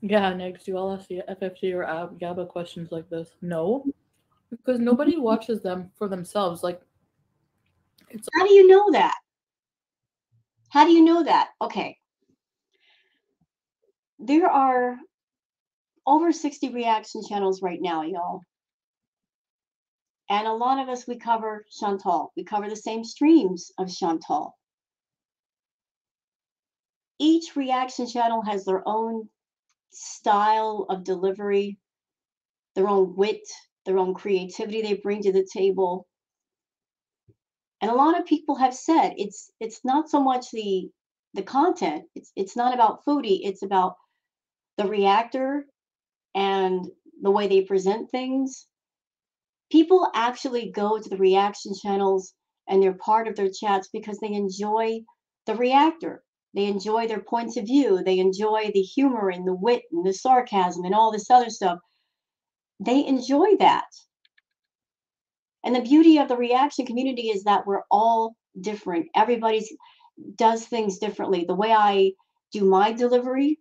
yeah, next do all ask the FFG or GABA questions like this? No, because nobody watches them for themselves. Like, it's How do you know that? How do you know that? Okay. There are over 60 reaction channels right now, y'all. And a lot of us, we cover Chantal. We cover the same streams of Chantal. Each reaction channel has their own style of delivery, their own wit, their own creativity they bring to the table. And a lot of people have said it's not so much the content. It's not about Foodie. It's about the reactor and the way they present things. People actually go to the reaction channels and they're part of their chats because they enjoy the reactor. They enjoy their points of view. They enjoy the humor and the wit and the sarcasm and all this other stuff. They enjoy that. And the beauty of the reaction community is that we're all different. Everybody does things differently. The way I do my delivery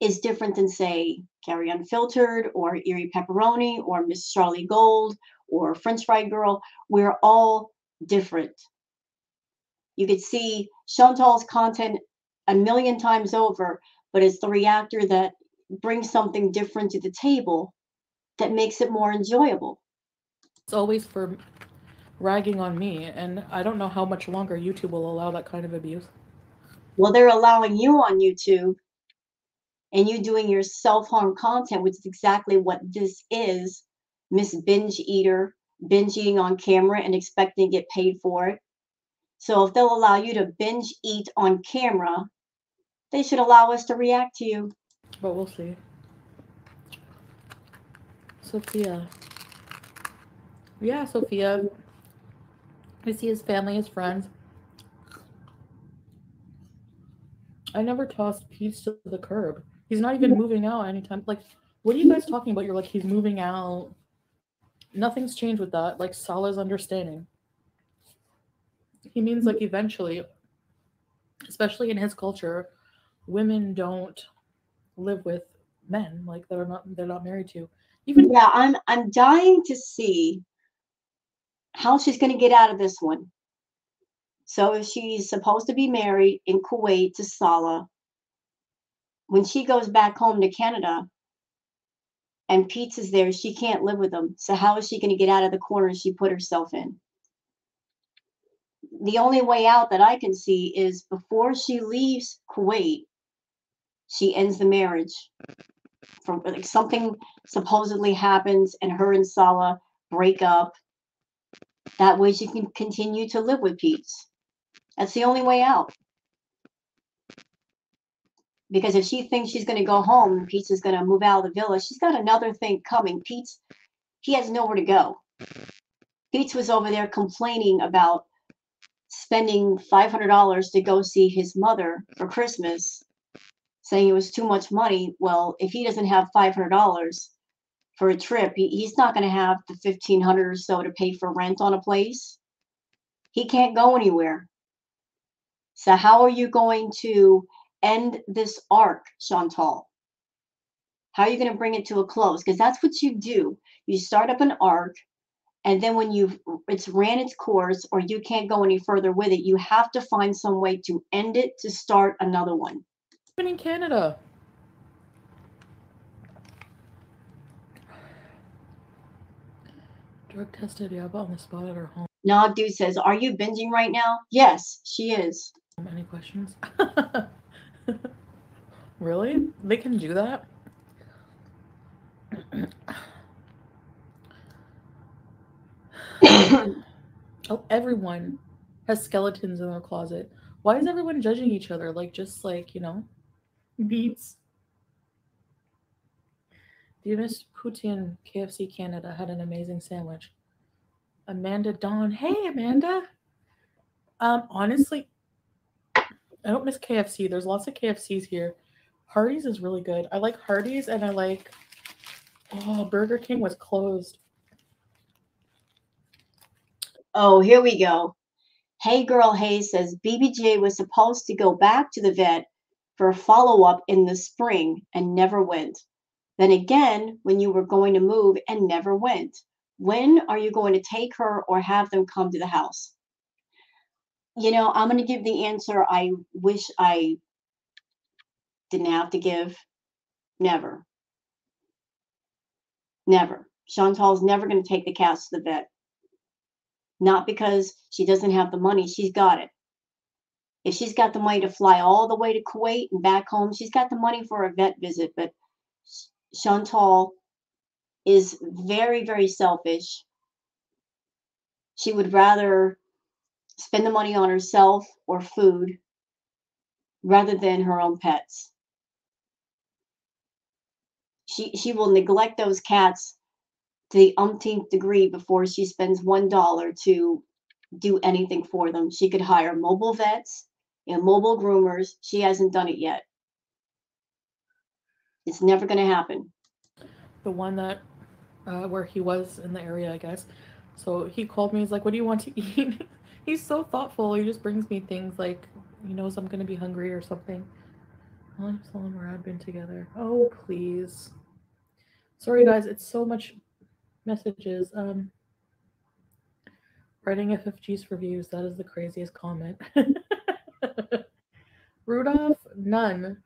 is different than, say, Carrie Unfiltered or Erie Pepperoni or Miss Charlie Gold or French Fry Girl. We're all different. You could see Chantal's content a million times over, but it's the reactor that brings something different to the table that makes it more enjoyable. always for ragging on me, and I don't know how much longer YouTube will allow that kind of abuse. Well, they're allowing you on YouTube and you doing your self-harm content, which is exactly what this is. Miss Binge Eater, binge eating on camera and expecting to get paid for it. So if they'll allow you to binge eat on camera, they should allow us to react to you. But we'll see. Sophia. Yeah, Sophia. I see his family, his friends. I never tossed Pete's to the curb. He's not even moving out anytime. Like, what are you guys talking about? You're like, he's moving out. Nothing's changed with that. Like, Salah's understanding. He means, like, eventually, especially in his culture, women don't live with men. Like, they're not married to. Even Yeah, I'm dying to see how she's going to get out of this one. So if she's supposed to be married in Kuwait to Salah, when she goes back home to Canada and Pete's is there, she can't live with him. So how is she going to get out of the corner she put herself in? The only way out that I can see is before she leaves Kuwait, she ends the marriage. From like something supposedly happens and her and Salah break up. That way she can continue to live with Pete's. That's the only way out. Because if she thinks she's going to go home, Pete's is going to move out of the villa. She's got another thing coming. Pete's, he has nowhere to go. Pete's was over there complaining about spending $500 to go see his mother for Christmas, saying it was too much money. Well, if he doesn't have $500 for a trip, he's not going to have the $1,500 or so to pay for rent on a place. He can't go anywhere. So how are you going to end this arc, Chantal? How are you going to bring it to a close? Because that's what you do. You start up an arc, and then when it's ran its course or you can't go any further with it, you have to find some way to end it to start another one. in Canada. Drug tested, yeah, but on the spot at her home. Nog Dude says, are you binging right now? Yes, she is. Any questions? Really? They can do that? Oh, everyone has skeletons in their closet. Why is everyone judging each other? Like, just like, beats. Do you miss Putin? KFC Canada had an amazing sandwich. Amanda Dawn. Hey, Amanda. Honestly, I don't miss KFC. There's lots of KFCs here. Hardee's is really good. I like Hardee's and I like... Oh, Burger King was closed. Oh, here we go. Hey Girl Hey says BBJ was supposed to go back to the vet for a follow up in the spring and never went. Then again, when you were going to move and never went. When are you going to take her or have them come to the house? I'm going to give the answer I wish I didn't have to give. Never. Never. Chantal's never going to take the cats to the vet. Not because she doesn't have the money, she's got it. If she's got the money to fly all the way to Kuwait and back home, she's got the money for a vet visit. But Chantal is very, very selfish. She would rather spend the money on herself or food rather than her own pets. She will neglect those cats to the umpteenth degree before she spends $1 to do anything for them. She could hire mobile vets and mobile groomers. She hasn't done it yet. It's never going to happen. The one that where he was in the area, I guess. So he called me. He's like, "What do you want to eat?" He's so thoughtful. He just brings me things like he knows I'm gonna be hungry or something. I'm telling where I've been together. Oh please. Sorry guys, it's so much messages. Writing FFG's for views. That is the craziest comment. Rudolph, none.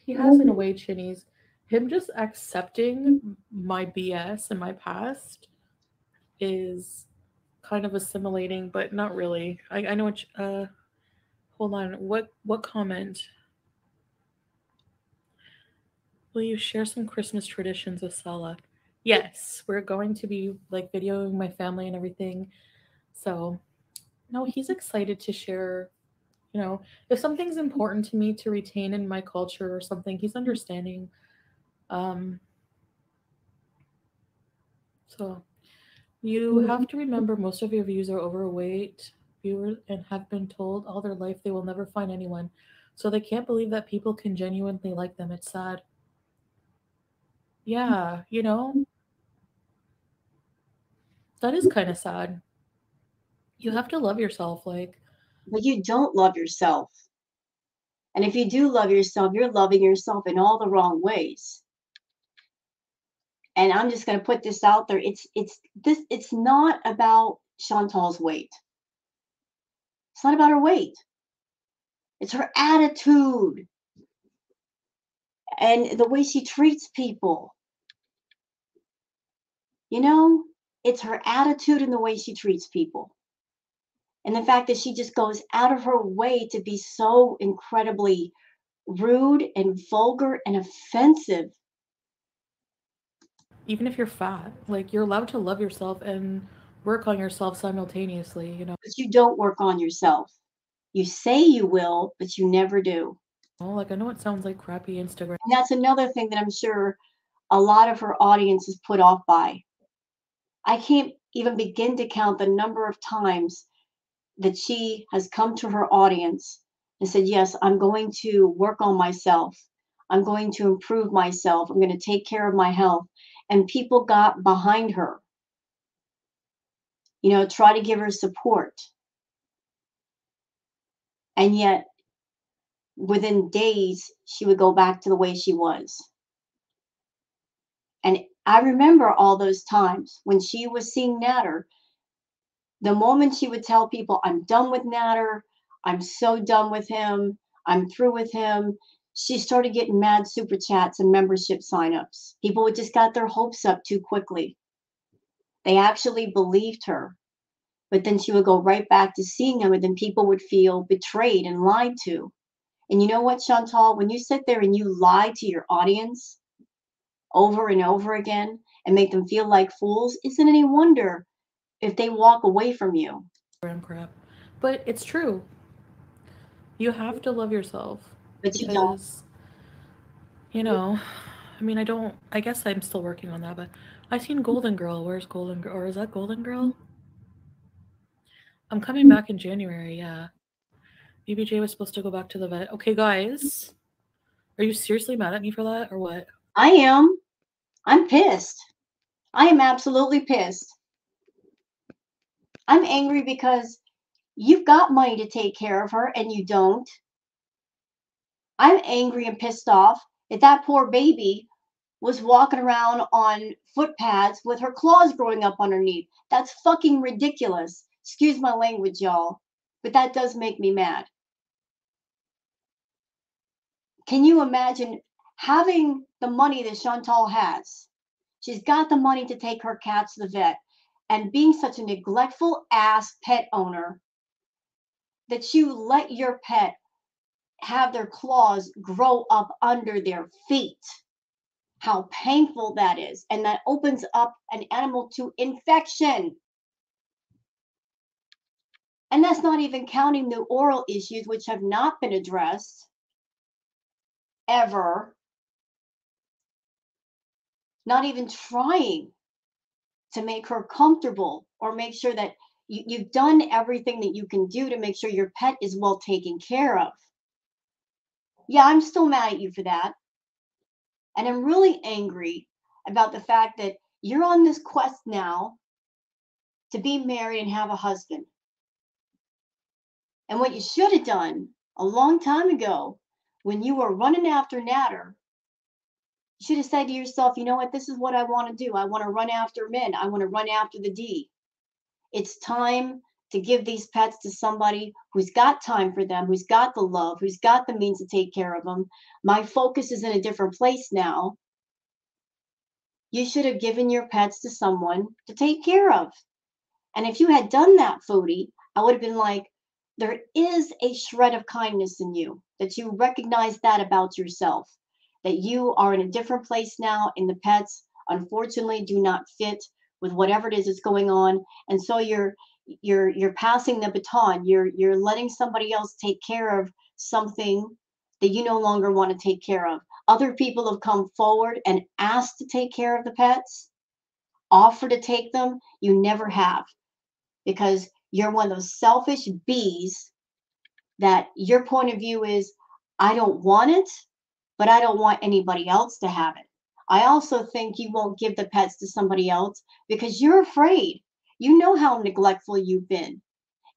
He has in a way, Chinnies. Him just accepting my BS and my past is kind of assimilating, but not really. I know what. Hold on. What comment? Will you share some Christmas traditions with Sala? Yes, we're going to be like videoing my family and everything. So no, he's excited to share. If something's important to me to retain in my culture or something, he's understanding. Um, so you have to remember most of your views are overweight viewers and have been told all their life they will never find anyone. So they can't believe that people can genuinely like them. It's sad. Yeah, that is kind of sad. You have to love yourself. Like, But you don't love yourself. And if you do love yourself, you're loving yourself in all the wrong ways. And I'm just going to put this out there. It's not about Chantal's weight. It's not about her weight. It's her attitude and the way she treats people. It's her attitude and the way she treats people. And the fact that she just goes out of her way to be so incredibly rude and vulgar and offensive. even if you're fat, like you're allowed to love yourself and work on yourself simultaneously. But you don't work on yourself. You say you will, but you never do. Like I know it sounds like crappy Instagram. And that's another thing that I'm sure a lot of her audience is put off by. I can't even begin to count the number of times that she has come to her audience and said, yes, I'm going to work on myself. I'm going to improve myself. I'm going to take care of my health. And people got behind her, try to give her support. And yet, within days, she would go back to the way she was. And I remember all those times when she was seeing Natter. The moment she would tell people, I'm done with Natter, I'm so done with him, I'm through with him, she started getting mad super chats and membership signups. People would just got their hopes up too quickly. They actually believed her. But then she would go right back to seeing him, and then people would feel betrayed and lied to. And you know what, Chantal? When you sit there and you lie to your audience over and over again and make them feel like fools, isn't any wonder if they walk away from you. Crap, but it's true. You have to love yourself But you don't. because you know. I mean, I don't. I guess I'm still working on that, but I've seen Golden Girl. Where's Golden Girl? Or is that Golden Girl? I'm coming back in January. Yeah, BBJ was supposed to go back to the vet. Okay, guys, are you seriously mad at me for that or what? I am. I'm pissed. I am absolutely pissed. I'm angry because you've got money to take care of her and you don't. I'm angry and pissed off at that poor baby was walking around on footpads with her claws growing up underneath. That's fucking ridiculous. Excuse my language, y'all, but that does make me mad. Can you imagine having the money that Chantal has? She's got the money to take her cats to the vet, and being such a neglectful ass pet owner that you let your pet have their claws grow up under their feet. How painful that is. And that opens up an animal to infection. And that's not even counting the oral issues, which have not been addressed ever. Not even trying to make her comfortable or make sure that you've done everything that you can do to make sure your pet is well taken care of. Yeah, I'm still mad at you for that. And I'm really angry about the fact that you're on this quest now to be married and have a husband. And what you should have done a long time ago when you were running after Natter, you should have said to yourself, you know what, this is what I want to do. I want to run after men. I want to run after the D. It's time to give these pets to somebody who's got time for them, who's got the love, who's got the means to take care of them. My focus is in a different place now. You should have given your pets to someone to take care of. And if you had done that, Foodie, I would have been like, there is a shred of kindness in you, that you recognize that about yourself, that you are in a different place now, and the pets, unfortunately, do not fit with whatever it is that's going on. And so you're passing the baton. You're letting somebody else take care of something that you no longer want to take care of. Other people have come forward and asked to take care of the pets, offer to take them. You never have, because you're one of those selfish bees that your point of view is, I don't want it, but I don't want anybody else to have it. I also think you won't give the pets to somebody else because you're afraid. You know how neglectful you've been,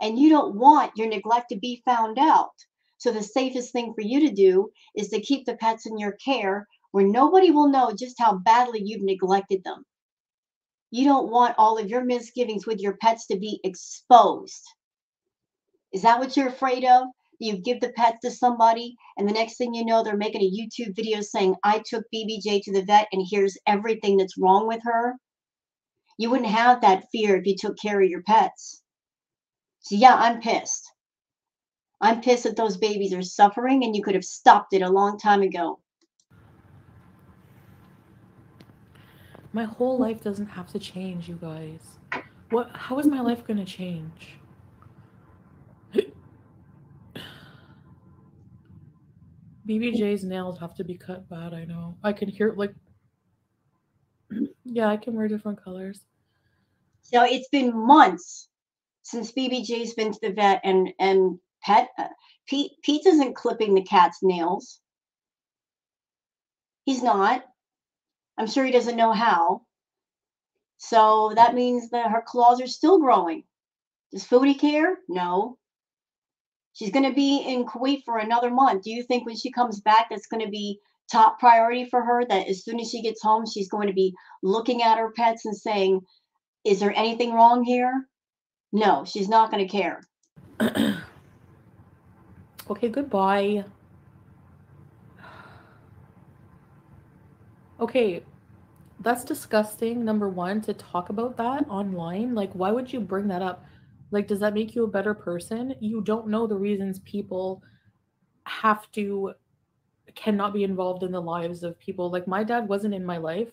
and you don't want your neglect to be found out. So the safest thing for you to do is to keep the pets in your care where nobody will know just how badly you've neglected them. You don't want all of your misgivings with your pets to be exposed. Is that what you're afraid of? You give the pets to somebody, and the next thing you know, they're making a YouTube video saying, I took BBJ to the vet, and here's everything that's wrong with her? You wouldn't have that fear if you took care of your pets. So yeah, I'm pissed. I'm pissed that those babies are suffering, and you could have stopped it a long time ago. My whole life doesn't have to change, you guys. What? How is my life gonna change? BBJ's nails have to be cut bad, I know. I can hear, like, yeah, I can wear different colors. So it's been months since BBJ's been to the vet, and Pete isn't clipping the cat's nails. He's not. I'm sure he doesn't know how. So that means that her claws are still growing. Does Foodie care? No. She's going to be in Kuwait for another month. Do you think when she comes back, that's going to be top priority for her? That as soon as she gets home, she's going to be looking at her pets and saying, is there anything wrong here? No, she's not going to care. Okay, goodbye. Okay, that's disgusting, number one, to talk about that online. Like, why would you bring that up? Like, does that make you a better person? You don't know the reasons people have to cannot be involved in the lives of people. Like, my dad wasn't in my life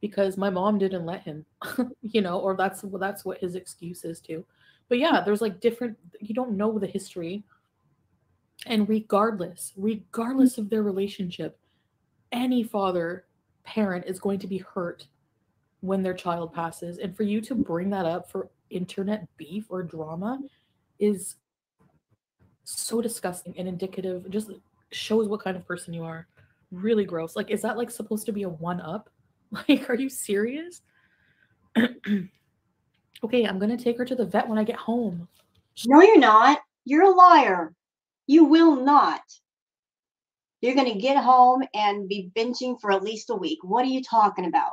because my mom didn't let him, or that's what his excuse is too. But yeah, there's like different, you don't know the history. And regardless of their relationship, any father parent is going to be hurt when their child passes. And for you to bring that up for internet beef or drama is so disgusting and indicative, just shows what kind of person you are. Really gross. Like, is that like supposed to be a one up? Like, are you serious? Okay, I'm gonna take her to the vet when I get home. No, you're not. You're a liar. You will not. You're going to get home and be binging for at least a week. What are you talking about?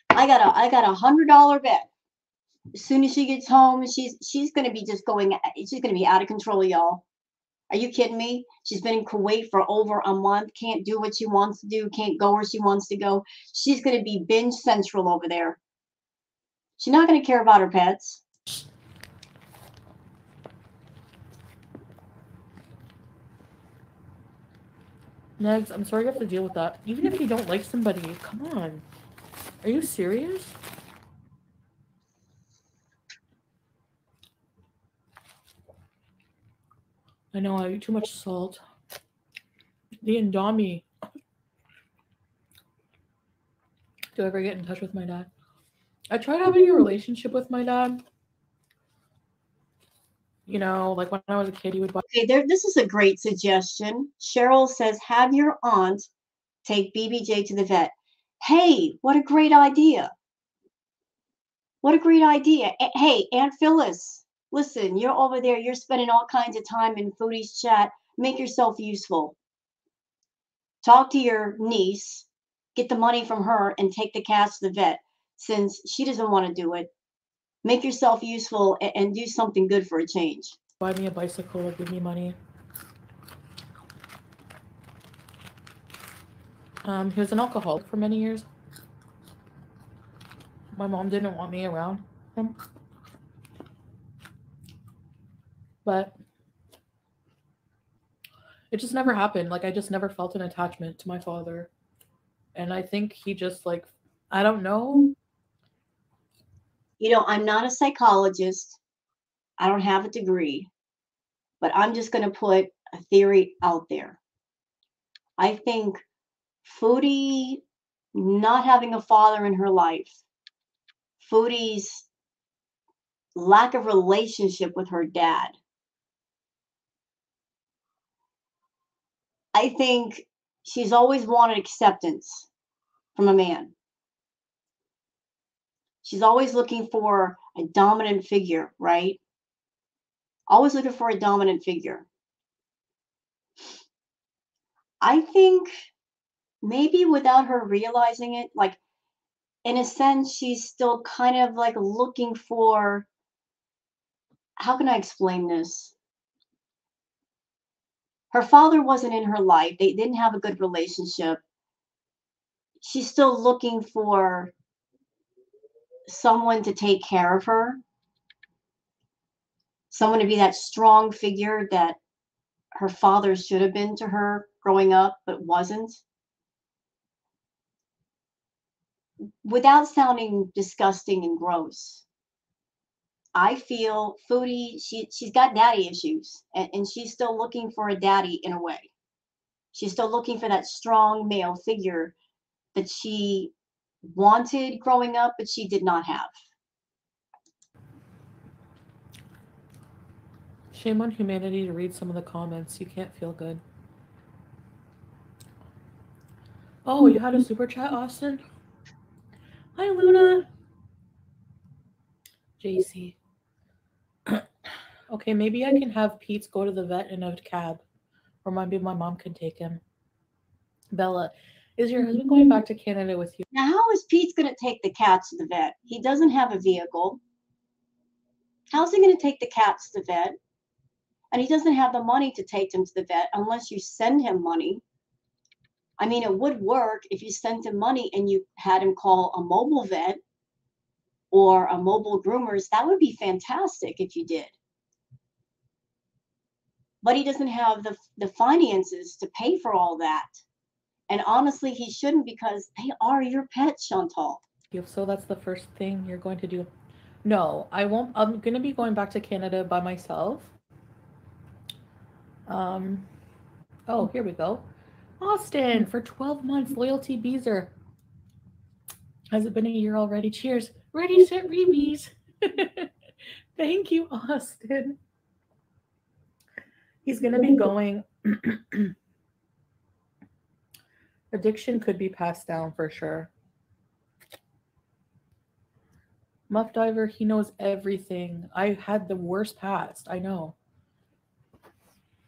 I got $100 bet. As soon as she gets home, she's going to be just going. She's going to be out of control, y'all. Are you kidding me? She's been in Kuwait for over a month. Can't do what she wants to do. Can't go where she wants to go. She's going to be binge central over there. She's not going to care about her pets. Negs, I'm sorry you have to deal with that. Even if you don't like somebody, come on. Are you serious? I know I eat too much salt. The Indomie. Do I ever get in touch with my dad? I tried having a relationship with my dad. You know, like when I was a kid, he would buy. Okay, this is a great suggestion. Cheryl says, have your aunt take BBJ to the vet. Hey, what a great idea. What a great idea. Hey, Aunt Phyllis, listen, you're over there. You're spending all kinds of time in Foodie's chat. Make yourself useful. Talk to your niece, get the money from her, and take the cats to the vet since she doesn't want to do it. Make yourself useful and do something good for a change. Buy me a bicycle or give me money. He was an alcoholic for many years. My mom didn't want me around him. But it just never happened. Like, I just never felt an attachment to my father. And I think he just, like, I don't know. You know, I'm not a psychologist. I don't have a degree, but I'm just going to put a theory out there. I think Foodie not having a father in her life, Foodie's lack of relationship with her dad, I think she's always wanted acceptance from a man. She's always looking for a dominant figure, right? Always looking for a dominant figure. I think maybe without her realizing it, like in a sense, she's still kind of like looking for, how can I explain this? Her father wasn't in her life. They didn't have a good relationship. She's still looking for someone to take care of her, someone to be that strong figure that her father should have been to her growing up, but wasn't. Without sounding disgusting and gross, I feel Foodie, she's got daddy issues, and she's still looking for a daddy in a way. She's still looking for that strong male figure that she wanted growing up, but she did not have. Shame on humanity to read some of the comments. You can't feel good. Oh, you had a super chat, Austin? Hi, Luna. JC. Okay, maybe I can have Pete go to the vet in a cab. Or maybe my mom can take him. Bella, is your husband going back to Canada with you? Now, how is Pete going to take the cats to the vet? He doesn't have a vehicle. How's he going to take the cats to the vet? And he doesn't have the money to take them to the vet unless you send him money. I mean, it would work if you sent him money and you had him call a mobile vet or a mobile groomers. That would be fantastic if you did. But he doesn't have the finances to pay for all that. And honestly, he shouldn't, because they are your pets, Chantal. So that's the first thing you're going to do. No, I won't. I'm going to be going back to Canada by myself. Oh, here we go. Austin, for 12 months, loyalty Beezer. Has it been a year already? Cheers. Ready, set, rebees. Thank you, Austin. He's going to be going. Addiction could be passed down for sure. Muff Diver, he knows everything. I had the worst past. I know.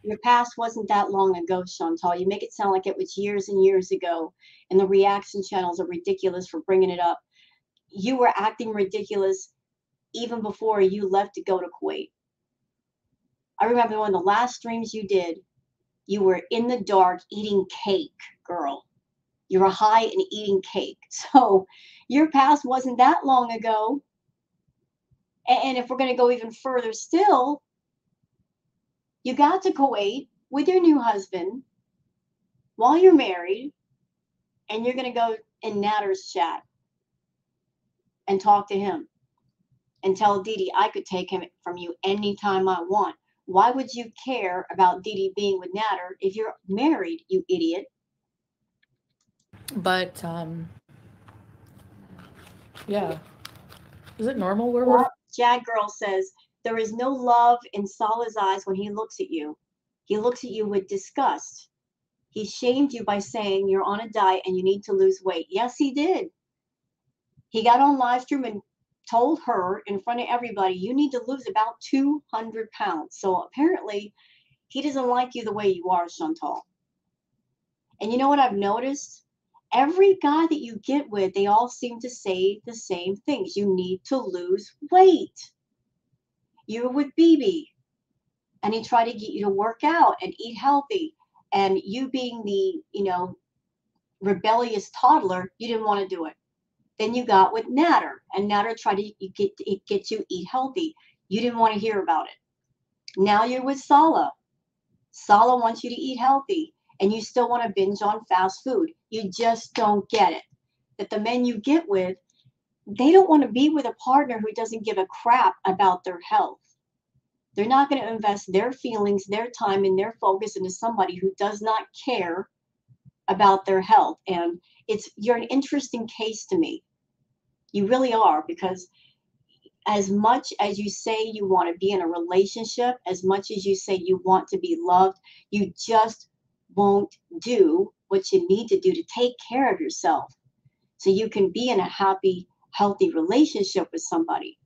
Your past wasn't that long ago, Chantal. You make it sound like it was years and years ago, and the reaction channels are ridiculous for bringing it up. You were acting ridiculous even before you left to go to Kuwait. I remember one of the last streams you did, you were in the dark eating cake, girl. You were high and eating cake. So your past wasn't that long ago. And if we're going to go even further still, you got to Kuwait with your new husband while you're married, and you're going to go in Natter's chat and talk to him and tell Didi I could take him from you anytime I want. Why would you care about Didi being with Natter if you're married, you idiot? But, yeah. Is it normal where we're... Jag Girl says, there is no love in Salah's eyes when he looks at you. He looks at you with disgust. He shamed you by saying you're on a diet and you need to lose weight. Yes, he did. He got on Livestream and told her in front of everybody, you need to lose about 200 pounds. So apparently he doesn't like you the way you are, Chantal. And you know what I've noticed? Every guy that you get with, they all seem to say the same things. You need to lose weight. You were with BB, and he tried to get you to work out and eat healthy. And you being the, rebellious toddler, you didn't want to do it. Then you got with Natter, and Natter tried to get you to eat healthy. You didn't want to hear about it. Now you're with Salah. Salah wants you to eat healthy, and you still want to binge on fast food. You just don't get it. That the men you get with, they don't want to be with a partner who doesn't give a crap about their health. They're not going to invest their feelings, their time, and their focus into somebody who does not care about their health. And you're an interesting case to me. You really are, because as much as you say you want to be in a relationship, as much as you say you want to be loved, you just won't do what you need to do to take care of yourself so you can be in a happy, healthy relationship with somebody.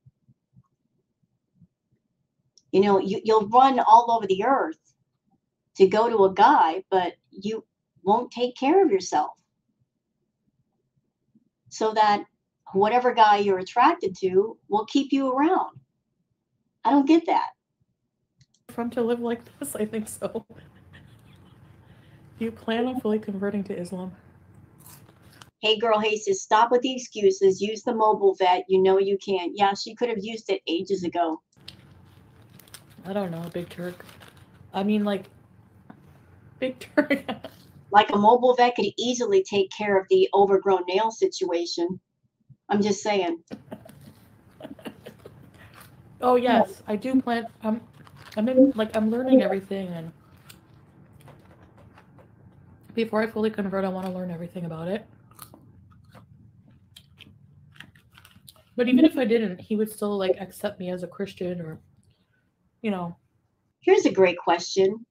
You'll run all over the earth to go to a guy, but you won't take care of yourself so that whatever guy you're attracted to will keep you around. I don't get that. Fun to live like this? I think so. Do you plan on fully converting to Islam? Hey girl, hey sis, stop with the excuses. Use the mobile vet. You know you can. Yeah, she could have used it ages ago. I don't know, Big Turk. I mean, like, Big Turk. Like a mobile vet could easily take care of the overgrown nail situation. I'm just saying. Oh yes, I do plan. I'm learning everything, and before I fully convert, I want to learn everything about it. But even if I didn't, he would still accept me as a Christian, or Here's a great question.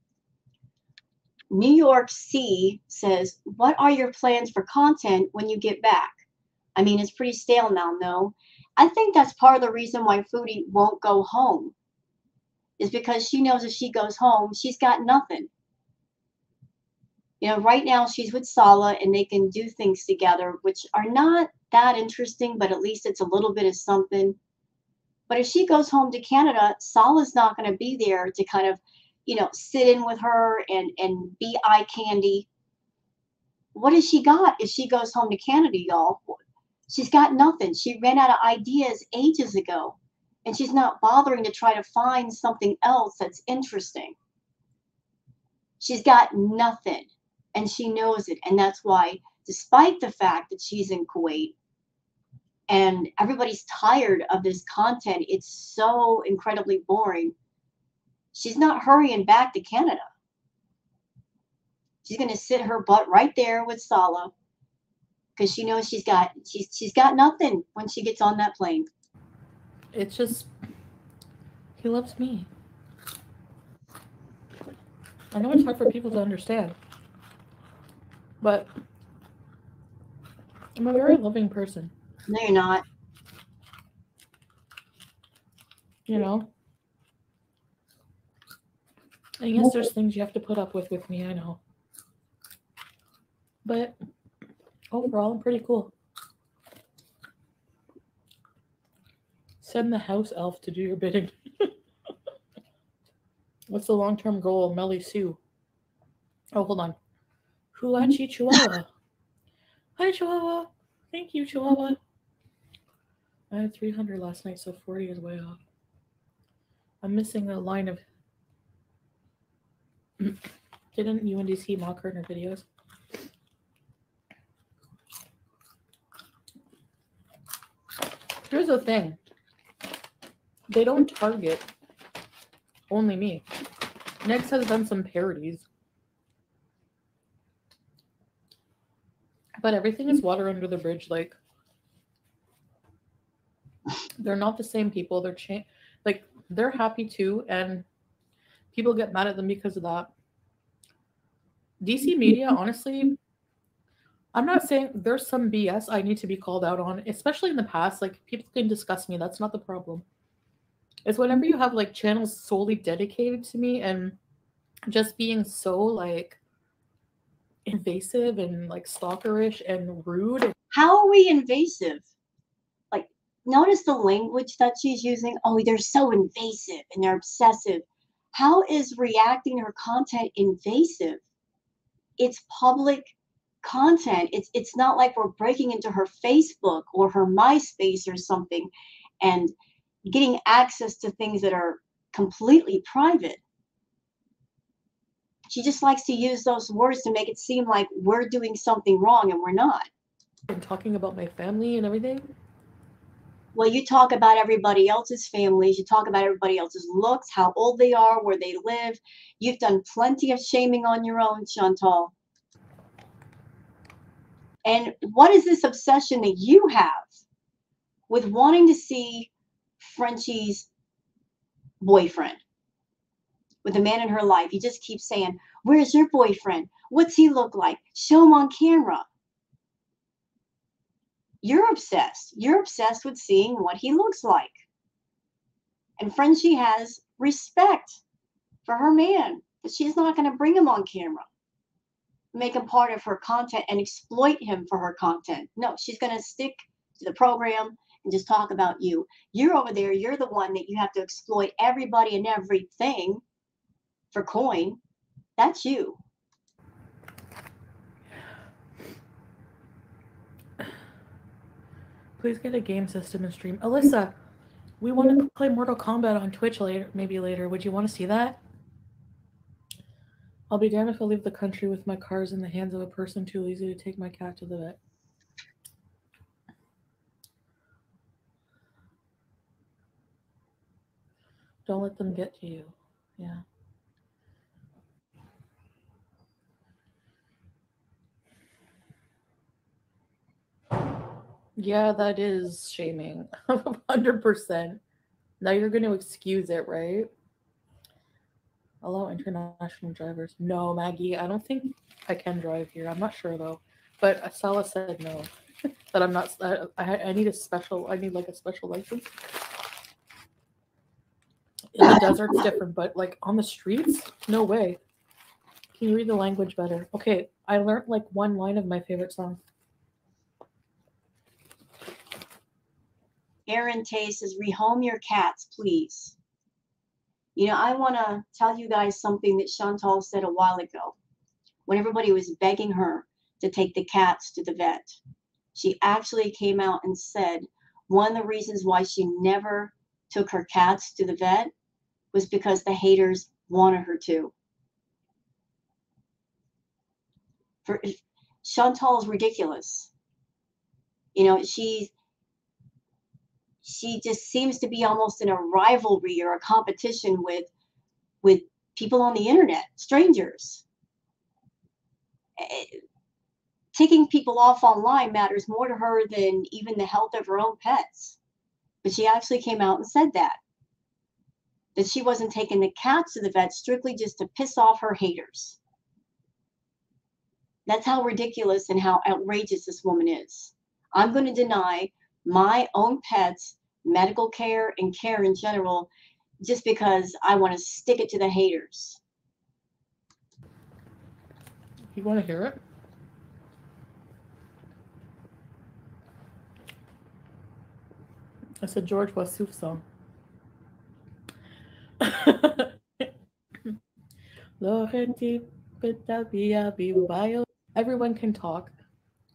New York C says, what are your plans for content when you get back? I mean, it's pretty stale now, no? I think that's part of the reason why Foodie won't go home, is because she knows if she goes home, she's got nothing. Right now she's with Salah and they can do things together, which are not that interesting, but at least it's a little bit of something. But if she goes home to Canada, Salah's not going to be there to kind of, sit in with her and be eye candy. What has she got if she goes home to Canada, y'all? She's got nothing. She ran out of ideas ages ago, and she's not bothering to try to find something else that's interesting. She's got nothing, and she knows it. And that's why, despite the fact that she's in Kuwait and everybody's tired of this content, it's so incredibly boring, she's not hurrying back to Canada. She's going to sit her butt right there with Salah, because she knows she's got nothing when she gets on that plane. It's just, he loves me. I know it's hard for people to understand, but I'm a very loving person. No, you're not. you know? And yes, there's things you have to put up with me, I know. But overall, I'm pretty cool. Send the house elf to do your bidding. What's the long-term goal, Melly Sue? Oh, hold on. Hulachi Chihuahua. Hi, Chihuahua. Thank you, Chihuahua. I had 300 last night, so 40 is way off. I'm missing a line of... Didn't UNDC mock her in her videos? Here's the thing. They don't target only me. Next has done some parodies. But everything is water under the bridge. Like, they're not the same people. Like, they're happy too, and people get mad at them because of that. DC media, honestly, I'm not saying there's some BS I need to be called out on, especially in the past. Like, people can discuss me. That's not the problem. It's whenever you have, like, channels solely dedicated to me and just being so, like, invasive and, like, stalkerish and rude. How are we invasive? Like, notice the language that she's using. Oh, they're so invasive and they're obsessive. How is reacting to her content invasive? It's public content. It's not like we're breaking into her Facebook or her MySpace or something and getting access to things that are completely private. She just likes to use those words to make it seem like we're doing something wrong and we're not. And talking about my family and everything. Well, you talk about everybody else's families. You talk about everybody else's looks, how old they are, where they live. You've done plenty of shaming on your own, Chantal. And what is this obsession that you have with wanting to see Frenchie's boyfriend, with the man in her life? You just keep saying, where's your boyfriend? What's he look like? Show him on camera. You're obsessed. You're obsessed with seeing what he looks like. And Frenchie has respect for her man, but she's not going to bring him on camera, make him part of her content and exploit him for her content. No, she's going to stick to the program and just talk about you. You're over there. You're the one that you have to exploit everybody and everything for coin. That's you. Please get a game system and stream. Alyssa, we want to play Mortal Kombat on Twitch later, maybe later. Would you want to see that? I'll be damned if I leave the country with my cars in the hands of a person too lazy to take my cat to the vet. Don't let them get to you. Yeah. Yeah, that is shaming. 100%. Now you're going to excuse it, right? Allow international drivers. No, Maggie, I don't think I can drive here. I'm not sure though. But Sala said no. That I'm not. I need a special. I need like a special license. In the desert, it's different, but like on the streets, no way. Can you read the language better? Okay, I learned like one line of my favorite song. Aaron Tay says, rehome your cats, please. You know, I want to tell you guys something that Chantal said a while ago when everybody was begging her to take the cats to the vet. She actually came out and said one of the reasons why she never took her cats to the vet was because the haters wanted her to. Chantal is ridiculous. You know, she just seems to be almost in a rivalry or a competition with people on the internet, strangers. Ticking people off online matters more to her than even the health of her own pets. But she actually came out and said that she wasn't taking the cats to the vet strictly just to piss off her haters. That's how ridiculous and how outrageous this woman is. I'm going to deny my own pets medical care and care in general, just because I want to stick it to the haters. You want to hear it? It's a George Wassouf song. Everyone can talk.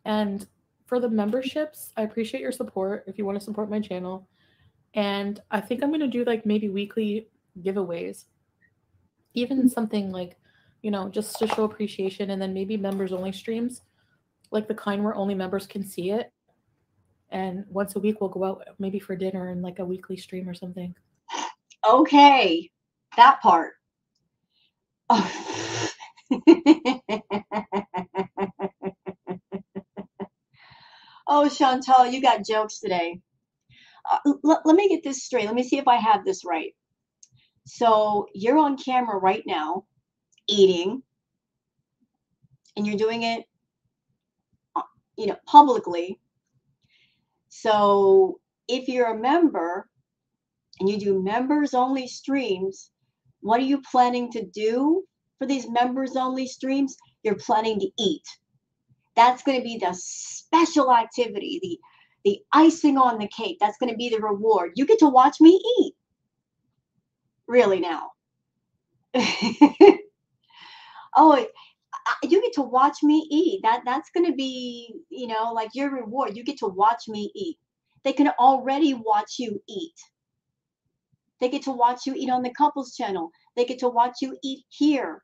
And for the memberships, I appreciate your support if you want to support my channel. And I think I'm going to do like maybe weekly giveaways. Even something like, just to show appreciation, and then maybe members only streams, like the kind where only members can see it. And once a week we'll go out maybe for dinner and like a weekly stream or something. Okay, that part. Oh. Oh, Chantal, you got jokes today. Let me get this straight. Let me see if I have this right. So you're on camera right now eating, and you're doing it, publicly. So if you're a member and you do members only streams, what are you planning to do for these members only streams? You're planning to eat. That's going to be the special activity, the icing on the cake. That's going to be the reward. You get to watch me eat. Really now. Oh, you get to watch me eat. That's going to be, like your reward. You get to watch me eat. They can already watch you eat. They get to watch you eat on the couples channel. They get to watch you eat here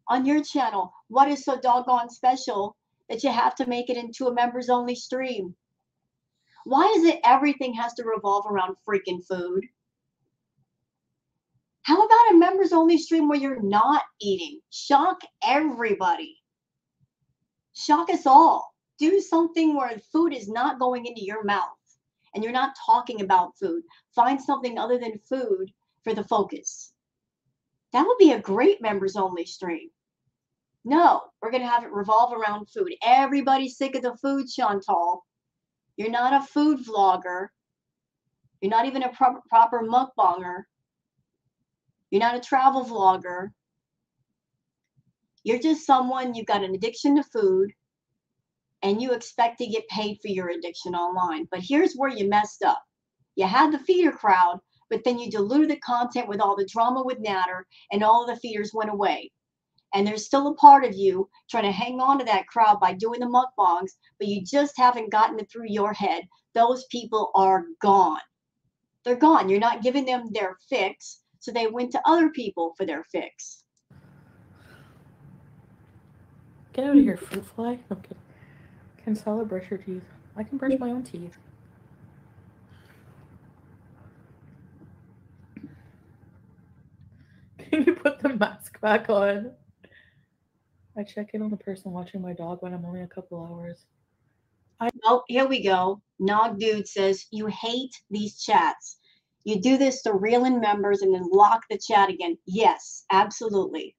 on your channel. What is so doggone special that you have to make it into a members only stream? Why is it everything has to revolve around freaking food? How about a members only stream where you're not eating? Shock everybody. Shock us all. Do something where food is not going into your mouth and you're not talking about food. Find something other than food for the focus. That would be a great members only stream. No, we're going to have it revolve around food. Everybody's sick of the food, Chantal. You're not a food vlogger. You're not even a proper mukbanger. You're not a travel vlogger. You're just someone, you've got an addiction to food, and you expect to get paid for your addiction online. But here's where you messed up. You had the feeder crowd, but then you diluted the content with all the drama with Natter, and all of the feeders went away. And there's still a part of you trying to hang on to that crowd by doing the mukbangs, but you just haven't gotten it through your head. Those people are gone. They're gone. You're not giving them their fix, so they went to other people for their fix. Get out of here, fruit fly. Okay. Can Stella brush your teeth? I can brush my own teeth. Can you put the mask back on? I check in on the person watching my dog when I'm only a couple hours. Oh, here we go. Nog Dude says, you hate these chats. You do this to reel in members and then lock the chat again. Yes, absolutely.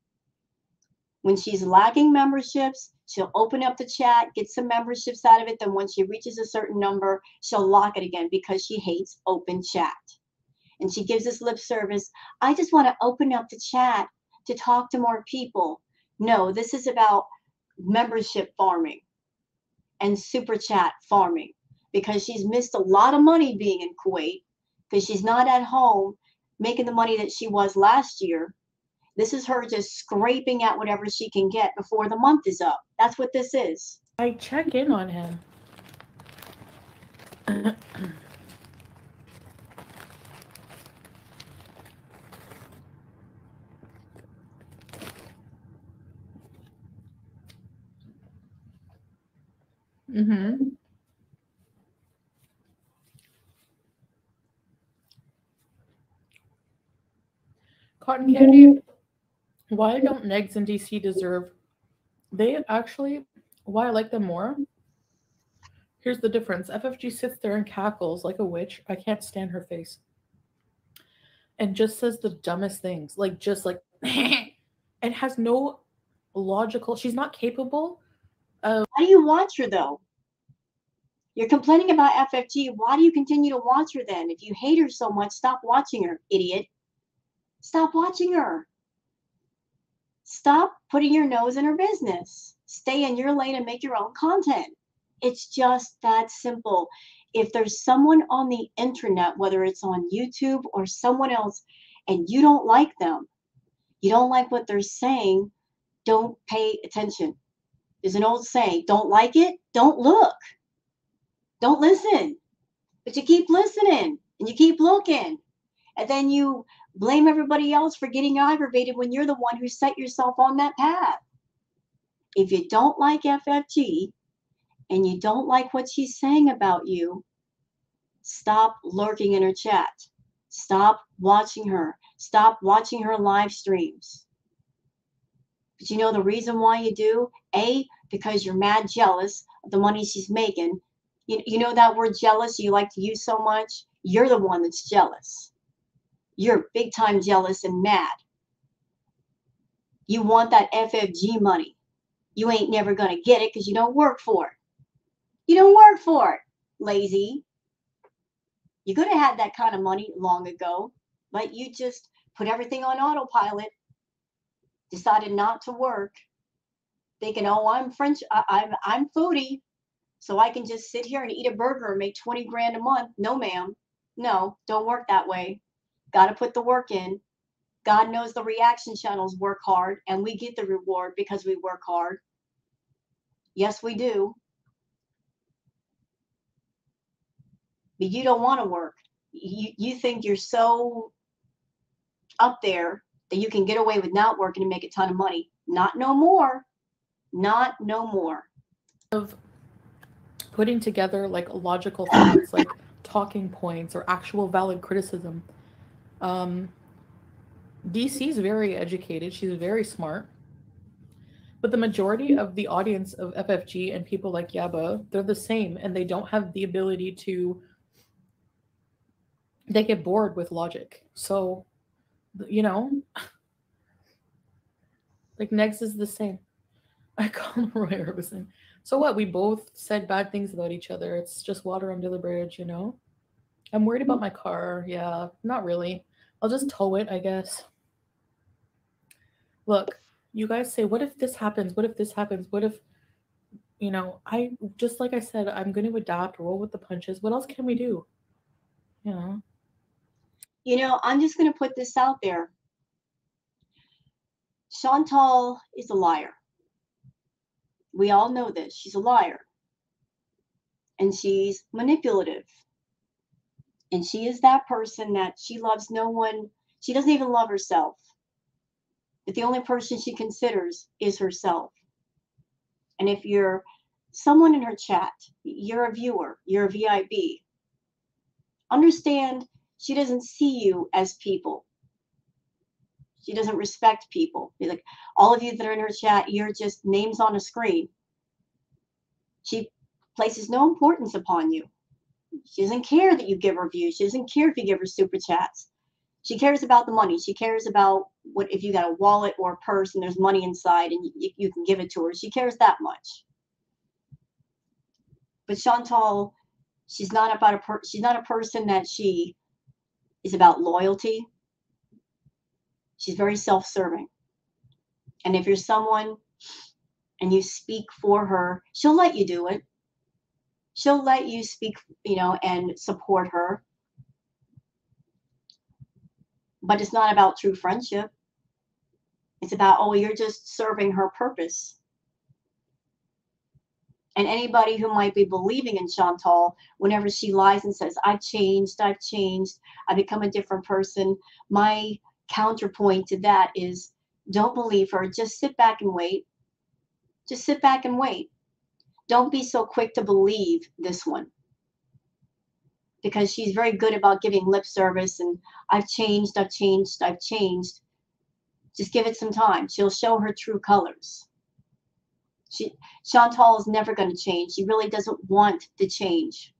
When she's lacking memberships, she'll open up the chat, get some memberships out of it. Then when she reaches a certain number, she'll lock it again because she hates open chat. And she gives us lip service. I just want to open up the chat to talk to more people. No, this is about membership farming and super chat farming, because she's missed a lot of money being in Kuwait because she's not at home making the money that she was last year. This is her just scraping at whatever she can get before the month is up. That's what this is. I check in on him. Mm-hmm. Cotton candy. Why don't negs in DC deserve? They actually, why I like them more. Here's the difference. FFG sits there and cackles like a witch. I can't stand her face. And just says the dumbest things. Like, just like, and has no logical, she's not capable of. How do you watch her though? You're complaining about FFG. Why do you continue to watch her then? If you hate her so much, stop watching her, idiot. Stop watching her. Stop putting your nose in her business. Stay in your lane and make your own content. It's just that simple. If there's someone on the internet, whether it's on YouTube or someone else, and you don't like them, you don't like what they're saying, don't pay attention. There's an old saying, don't like it, don't look. Don't listen. But you keep listening and you keep looking. And then you blame everybody else for getting aggravated when you're the one who set yourself on that path. If you don't like FFG and you don't like what she's saying about you, stop lurking in her chat. Stop watching her. Stop watching her live streams. But you know the reason why you do? A, because you're mad jealous of the money she's making. You know that word jealous you like to use so much? You're the one that's jealous. You're big time jealous and mad. You want that FFG money. You ain't never going to get it because you don't work for it. You don't work for it, lazy. You could have had that kind of money long ago, but you just put everything on autopilot, decided not to work, thinking, oh, I'm French, I'm foodie, so I can just sit here and eat a burger and make 20 grand a month. No, ma'am. No, don't work that way. Got to put the work in. God knows the reaction channels work hard, and we get the reward because we work hard. Yes, we do. But you don't want to work. You think you're so up there that you can get away with not working and make a ton of money. Not no more. Not no more. Of putting together like logical thoughts, like talking points or actual valid criticism. DC is very educated. She's very smart. But the majority of the audience of FFG and people like Yaba, they're the same and they don't have the ability to, they get bored with logic. So, you know, like Negs is the same. I call him Roy Orbison. So what? We both said bad things about each other. It's just water under the bridge, you know? I'm worried about my car. Yeah, not really. I'll just tow it, I guess. Look, you guys say, what if this happens? What if this happens? What if, I just like I said, I'm going to adapt, roll with the punches. What else can we do? You know? I'm just going to put this out there. Chantal is a liar. We all know this. She's a liar. And she's manipulative. And she is that person that she loves no one. She doesn't even love herself. But the only person she considers is herself. And if you're someone in her chat, you're a viewer, you're a VIB, understand she doesn't see you as people. She doesn't respect people. Like all of you that are in her chat, you're just names on a screen. She places no importance upon you. She doesn't care that you give her views. She doesn't care if you give her super chats. She cares about the money. She cares about what if you got a wallet or a purse and there's money inside and you can give it to her. She cares that much. But Chantal, she's not a person that she is about loyalty. She's very self-serving. And if you're someone and you speak for her, she'll let you do it. She'll let you speak, and support her. But it's not about true friendship. It's about, oh, you're just serving her purpose. And anybody who might be believing in Chantal, whenever she lies and says, I've changed, I've become a different person, my counterpoint to that is, don't believe her. Just sit back and wait. Just sit back and wait. Don't be so quick to believe this one. Because she's very good about giving lip service and I've changed. Just give it some time. She'll show her true colors. Chantal is never going to change. She really doesn't want to change.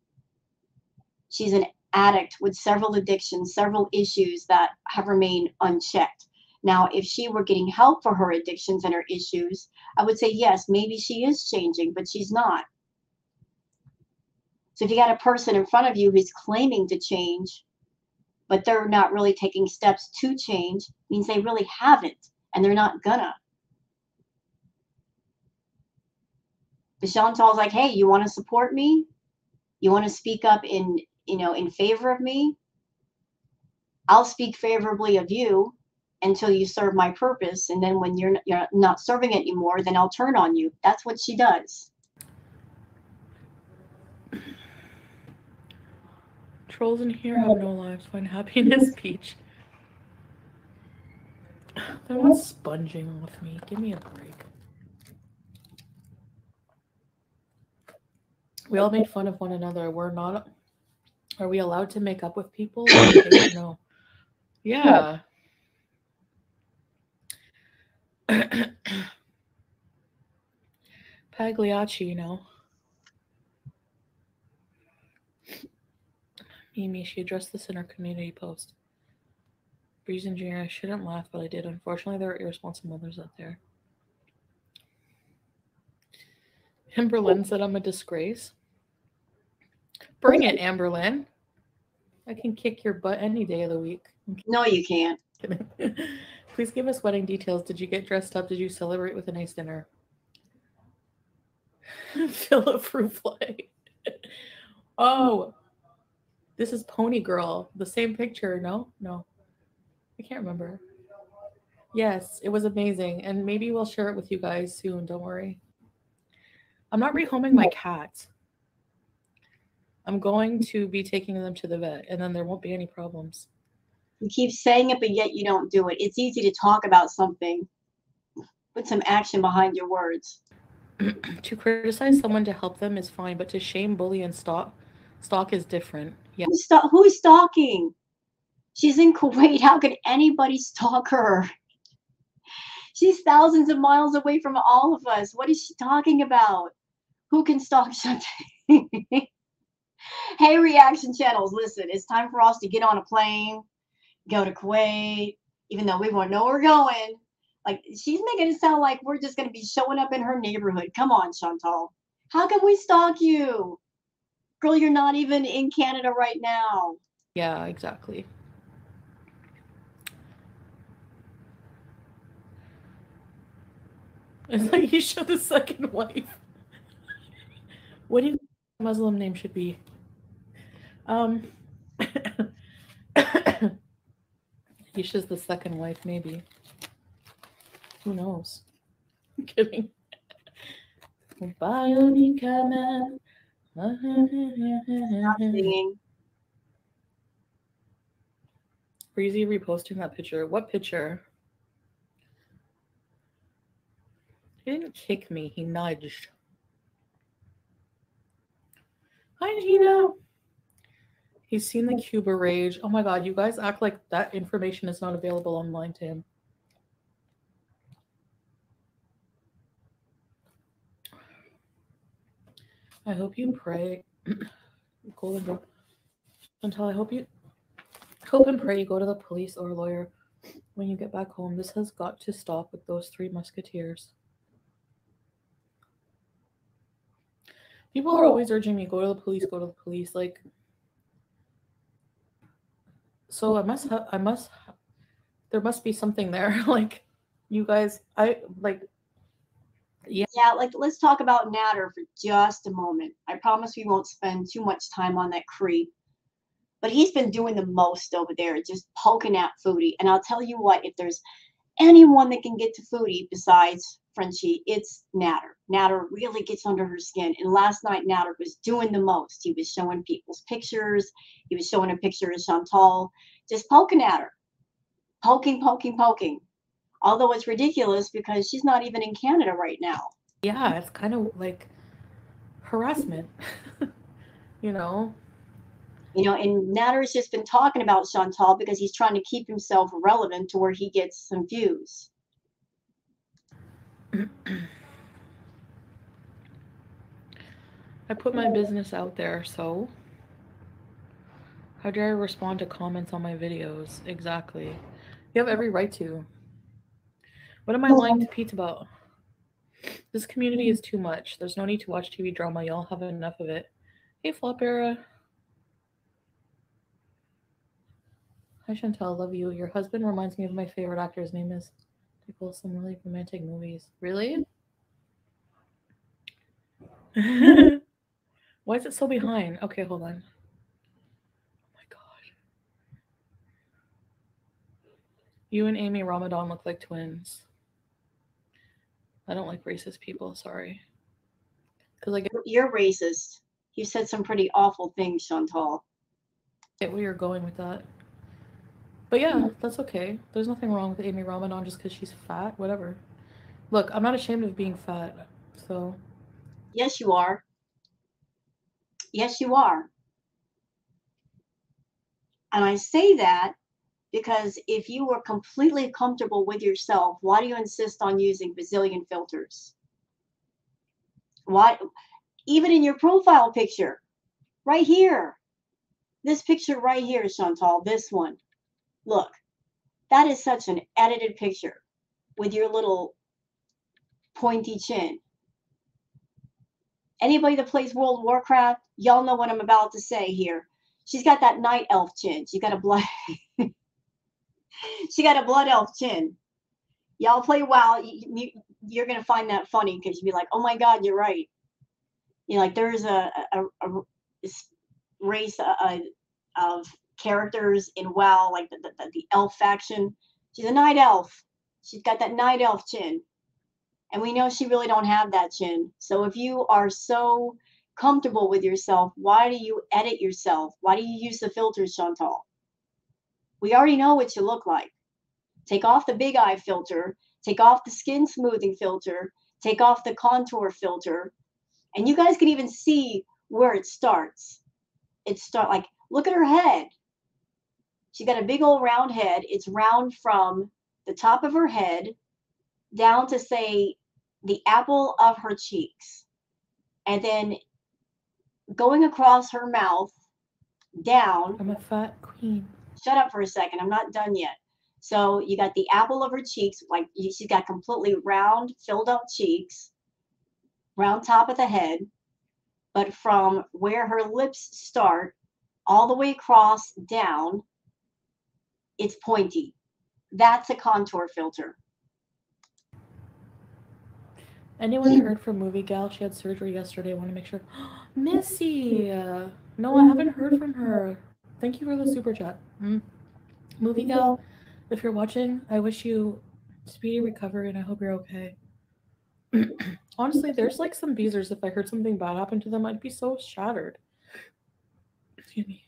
She's an addict with several addictions, several issues that have remained unchecked. Now, if she were getting help for her addictions and her issues, I would say, yes, maybe she is changing, but she's not. So if you got a person in front of you who's claiming to change, but they're not really taking steps to change, means they really haven't, and they're not gonna. But Chantal's like, hey, you want to support me? You want to speak up in favor of me? I'll speak favorably of you until you serve my purpose, and then when you're not serving it anymore, then I'll turn on you. That's what she does. Trolls in here have no lives. Find happiness, Peach. They're not sponging off me. Give me a break. We all made fun of one another. We're not. Are we allowed to make up with people? No. Yeah. Pagliacci, you know. Mimi, she addressed this in her community post. Breeze and Junior, I shouldn't laugh, but I did. Unfortunately, there are irresponsible mothers out there. Amberlynn said I'm a disgrace. Bring it, Amberlynn. I can kick your butt any day of the week. No, you can't. Please give us wedding details. Did you get dressed up? Did you celebrate with a nice dinner? Philip Fruit Fly. Oh, this is Pony Girl. The same picture. No. I can't remember. Yes, it was amazing. And maybe we'll share it with you guys soon. Don't worry. I'm not rehoming my cats. I'm going to be taking them to the vet, and then there won't be any problems. You keep saying it, but yet you don't do it. It's easy to talk about something. Put some action behind your words. To criticize someone to help them is fine, but to shame, bully, and stalk is different. Yeah. Who's stalking? She's in Kuwait. How could anybody stalk her? She's thousands of miles away from all of us. What is she talking about? Who can stalk something? Hey, reaction channels, listen, it's time for us to get on a plane, go to Kuwait, even though we won't know where we're going. Like, she's making it sound like we're just going to be showing up in her neighborhood. Come on, Chantal. How can we stalk you? Girl, you're not even in Canada right now. Yeah, exactly. It's like you show the second wife. What do you think the Muslim name should be? Yisha's the second wife, maybe. Who knows? I'm kidding. Bionica man. Breezy reposting that picture. What picture? He didn't kick me. He nudged. Hi, Gina. He's seen the Cuba rage. Oh my god, you guys act like that information is not available online to him. I hope you pray. Golden Girl. Until I hope and pray you go to the police or a lawyer when you get back home. This has got to stop with those three musketeers. People are always urging me, go to the police, go to the police. Like, so there must be something there. Like, you guys, yeah, like, let's talk about Natter for just a moment. I promise we won't spend too much time on that creep. But he's been doing the most over there, just poking at Foodie. And I'll tell you what, if there's anyone that can get to Foodie besides Frenchie, it's Natter. Natter really gets under her skin. And last night, Natter was doing the most. He was showing people's pictures. He was showing a picture of Chantal, just poking at her. Poking. Although it's ridiculous because she's not even in Canada right now. Yeah, it's kind of like harassment, you know? And Natter's just been talking about Chantal because he's trying to keep himself relevant to where he gets some views. I put my business out there, so how dare I respond to comments on my videos? Exactly. You have every right to. What am I lying to Pete about? This community is too much. There's no need to watch TV drama. Y'all have enough of it. Hey, Flopera. Hi, Chantel. Love you. Your husband reminds me of my favorite actor. His name is Tickle. Some really romantic movies. Really? Why is it so behind? Okay, hold on. Oh my god. You and Amy Ramadan look like twins. I don't like racist people. Sorry. Because I You're racist. You said some pretty awful things, Chantal. get where you're going with that. But yeah, that's okay. There's nothing wrong with Amy Ramadan just because she's fat. Whatever. Look, I'm not ashamed of being fat. So. Yes, you are. Yes, you are. And I say that because if you were completely comfortable with yourself, why do you insist on using bazillion filters? Why? Even in your profile picture, right here, this picture right here, Chantal, this one. Look, that is such an edited picture with your little pointy chin. Anybody that plays World of Warcraft, y'all know what I'm about to say here. She's got that night elf chin. She got a blood she got a blood elf chin. Y'all play WoW, you're gonna find that funny because you'll be like, oh my god, you're right. You know, like there's a race of characters in WoW, like the elf faction. She's a night elf. She's got that night elf chin. And we know she really don't have that chin. So if you are so comfortable with yourself, why do you edit yourself? Why do you use the filters, Chantal? We already know what you look like. Take off the big eye filter, take off the skin smoothing filter, take off the contour filter, and you guys can even see where it starts. Like, look at her head. She got a big old round head. It's round from the top of her head down to, say, the apple of her cheeks. And then going across her mouth down. I'm a fat queen. Shut up for a second. I'm not done yet. So you got the apple of her cheeks, like she's got completely round, filled up cheeks, round top of the head. But from where her lips start all the way across down, it's pointy. That's a contour filter. Anyone heard from Movie Gal? She had surgery yesterday. I want to make sure. Missy! No, I haven't heard from her. Thank you for the super chat. Movie Gal, if you're watching, I wish you speedy recovery and I hope you're okay. Honestly, there's like some beezers. If I heard something bad happen to them, I'd be so shattered. Excuse me.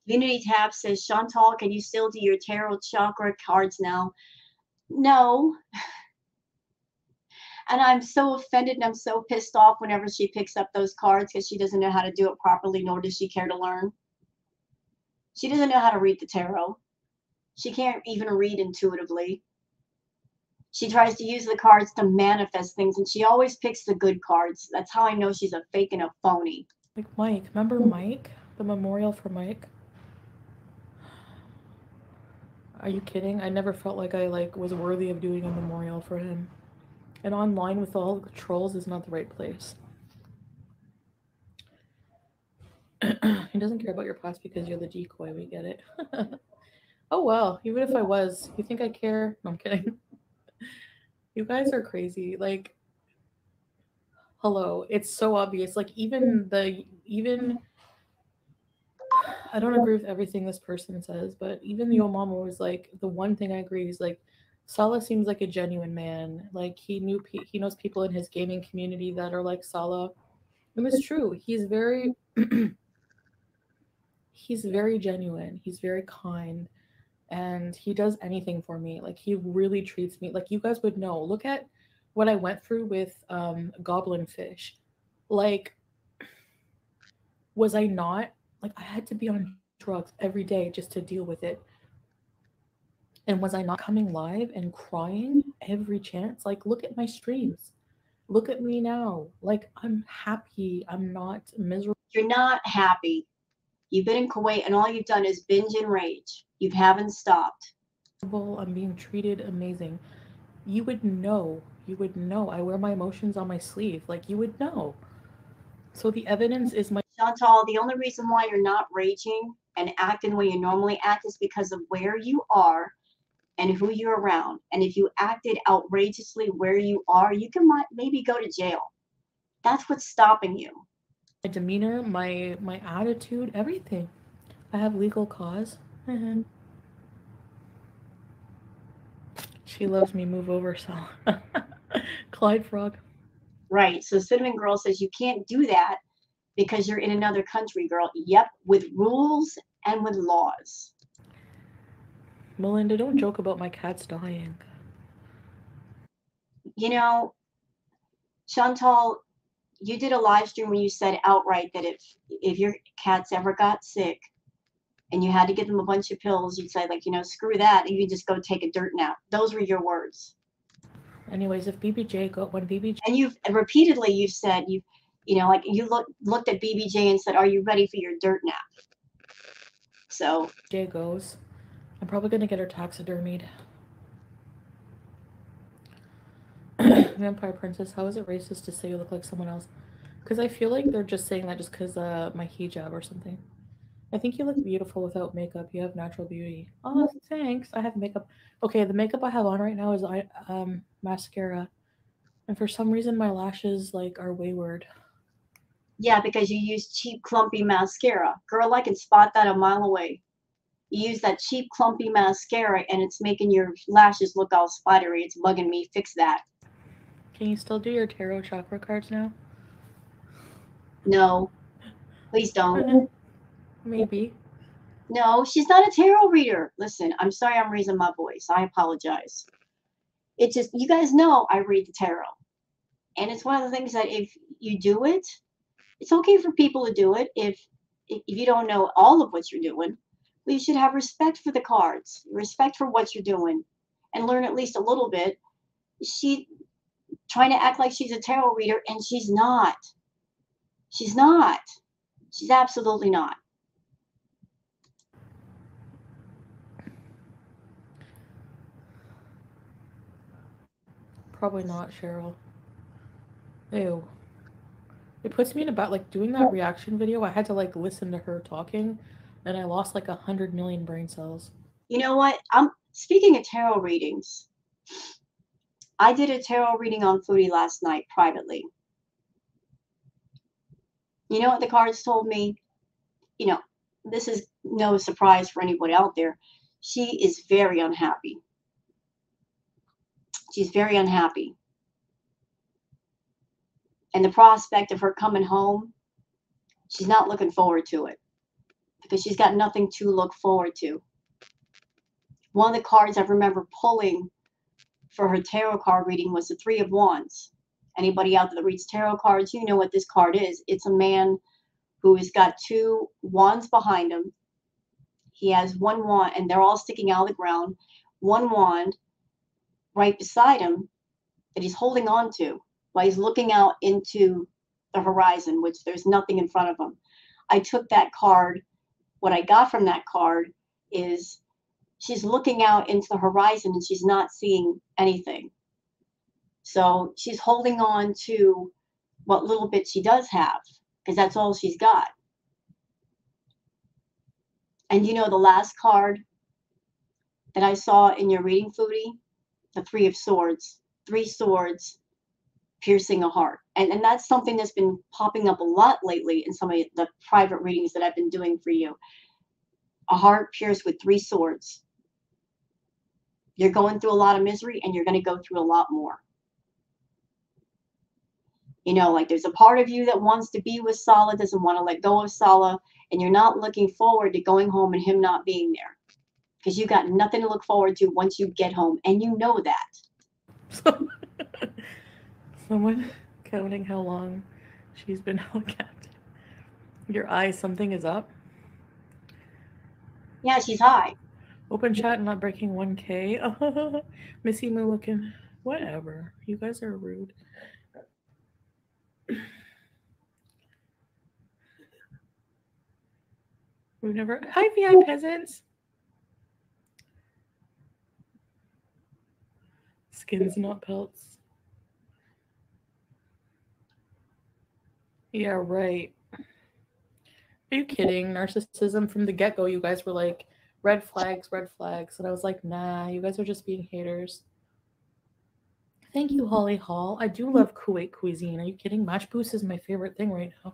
Unity Tab says, Chantal, can you still do your tarot chakra cards now? No. And I'm so offended and I'm so pissed off whenever she picks up those cards because she doesn't know how to do it properly, nor does she care to learn. She doesn't know how to read the tarot. She can't even read intuitively. She tries to use the cards to manifest things, and she always picks the good cards. That's how I know she's a fake and a phony. Like Mike. Remember Mike? The memorial for Mike? Are you kidding? I never felt like I was worthy of doing a memorial for him. And online with all the trolls is not the right place. He doesn't care about your past because you're the decoy. We get it. Oh well, even if I was, you think I care? No, I'm kidding. You guys are crazy. Like, hello, it's so obvious. Like, even I don't agree with everything this person says, but even Yo Mama was like, the one thing I agree is like, Salah seems like a genuine man. Like he knows people in his gaming community that are like Salah, and it's true. He's very he's very genuine. He's very kind, and he does anything for me. Like he really treats me like you guys would know. Look at what I went through with Goblin Fish. Like, was I not like I had to be on drugs every day just to deal with it? And was I not coming live and crying every chance? Like, look at my streams. Look at me now. Like, I'm happy. I'm not miserable. You're not happy. You've been in Kuwait, and all you've done is binge and rage. You haven't stopped. I'm being treated amazing. You would know. You would know. I wear my emotions on my sleeve. Like, you would know. So the evidence is my Chantal, the only reason why you're not raging and acting the way you normally act is because of where you are and who you're around. And if you acted outrageously where you are, you can maybe go to jail. That's what's stopping you. demeanor, my attitude, everything. I have legal cause. She loves me. Move over, Sal. Clyde Frog. Right. So Cinnamon Girl says you can't do that because you're in another country, girl. Yep, with rules and with laws. Melinda, don't joke about my cats dying. You know, Chantal, you did a live stream where you said outright that if your cats ever got sick and you had to give them a bunch of pills, you'd say, like, screw that, and you just go take a dirt nap. Those were your words. Anyways, if BBJ go when BBJ And you've said like you looked at BBJ and said, "Are you ready for your dirt nap?" So goes, I'm probably gonna get her taxidermied. Vampire Princess, how is it racist to say you look like someone else? Because I feel like they're just saying that just because my hijab or something. I think you look beautiful without makeup. You have natural beauty. Oh, thanks. I have makeup. Okay, the makeup I have on right now is mascara, and for some reason my lashes like are wayward. yeah, because you use cheap, clumpy mascara. Girl, I can spot that a mile away. You use that cheap, clumpy mascara, and it's making your lashes look all spidery. It's bugging me. Fix that. Can you still do your tarot chakra cards now? No, please don't. Maybe. No, she's not a tarot reader. Listen, I'm sorry I'm raising my voice. I apologize. It just, you guys know I read the tarot. And it's one of the things that if you do it, it's okay for people to do it if you don't know all of what you're doing. But you should have respect for the cards, respect for what you're doing, and learn at least a little bit. She trying to act like she's a tarot reader, and she's not. She's not. She's absolutely not. Probably not, Cheryl. Ew. It puts me in about like doing that reaction video. I had to like listen to her talking, and I lost like 100 million brain cells. You know what? I'm speaking of tarot readings. I did a tarot reading on Foodie last night privately. You know what the cards told me? You know, this is no surprise for anybody out there. She is very unhappy. She's very unhappy. And the prospect of her coming home, she's not looking forward to it because she's got nothing to look forward to. One of the cards I remember pulling for her tarot card reading was the Three of Wands. Anybody out there that reads tarot cards, you know what this card is. It's a man who has got two wands behind him. He has one wand, and they're all sticking out of the ground. One wand right beside him that he's holding on to while he's looking out into the horizon, which there's nothing in front of him. I took that card. What I got from that card is she's looking out into the horizon and she's not seeing anything. So she's holding on to what little bit she does have because that's all she's got. And the last card that I saw in your reading, Foodie? The Three of Swords. 3 swords piercing a heart. And that's something that's been popping up a lot lately in some of the private readings that I've been doing for you. A heart pierced with 3 swords. You're going through a lot of misery and you're going to go through a lot more. Like there's a part of you that wants to be with Sala, doesn't want to let go of Sala, and you're not looking forward to going home and him not being there. Because you got nothing to look forward to once you get home, and you know that. So, someone counting how long she's been held captive. Your eyes, something is up. Yeah, she's high. Open chat not breaking 1K. Missy Moo looking. Whatever. You guys are rude. We've never. Hi, VI peasants. Skins, not pelts. Yeah, right. Are you kidding? Narcissism from the get go. You guys were like, red flags, red flags. And I was like, nah, you guys are just being haters. Thank you, Holly Hall. I do love Kuwait cuisine. Are you kidding? Majboos is my favorite thing right now.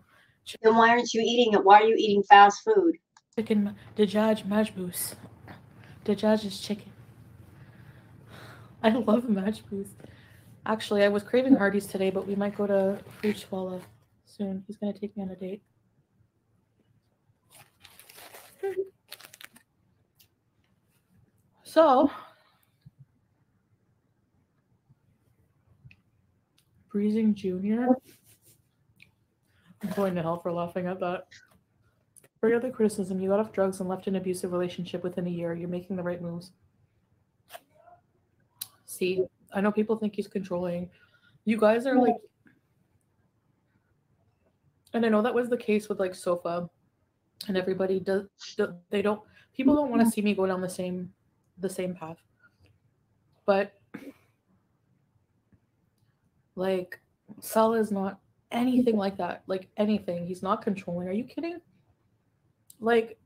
Then why aren't you eating it? Why are you eating fast food? Chicken, dajaj majboos. Dajaj is chicken. I love majboos. Actually, I was craving Hardee's today, but we might go to Fruitwala soon. He's gonna take me on a date. So, Breezing Jr. I'm going to hell for laughing at that. Forget the criticism. You got off drugs and left an abusive relationship within a year. You're making the right moves. See, I know people think he's controlling. You guys are like, and I know that was the case with like Sofa, and everybody does. They don't. People don't want to see me go down the same path. But like, Salah is not anything like that. Like anything, he's not controlling. Are you kidding? Like,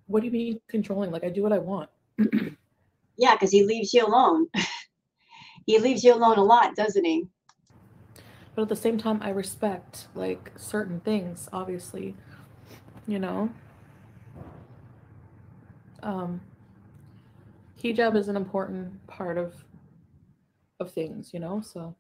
what do you mean controlling? Like, I do what I want. Yeah, because he leaves you alone. He leaves you alone a lot, doesn't he? But at the same time, I respect like certain things. Obviously, you know. Um, Hijab is an important part of things, you know. So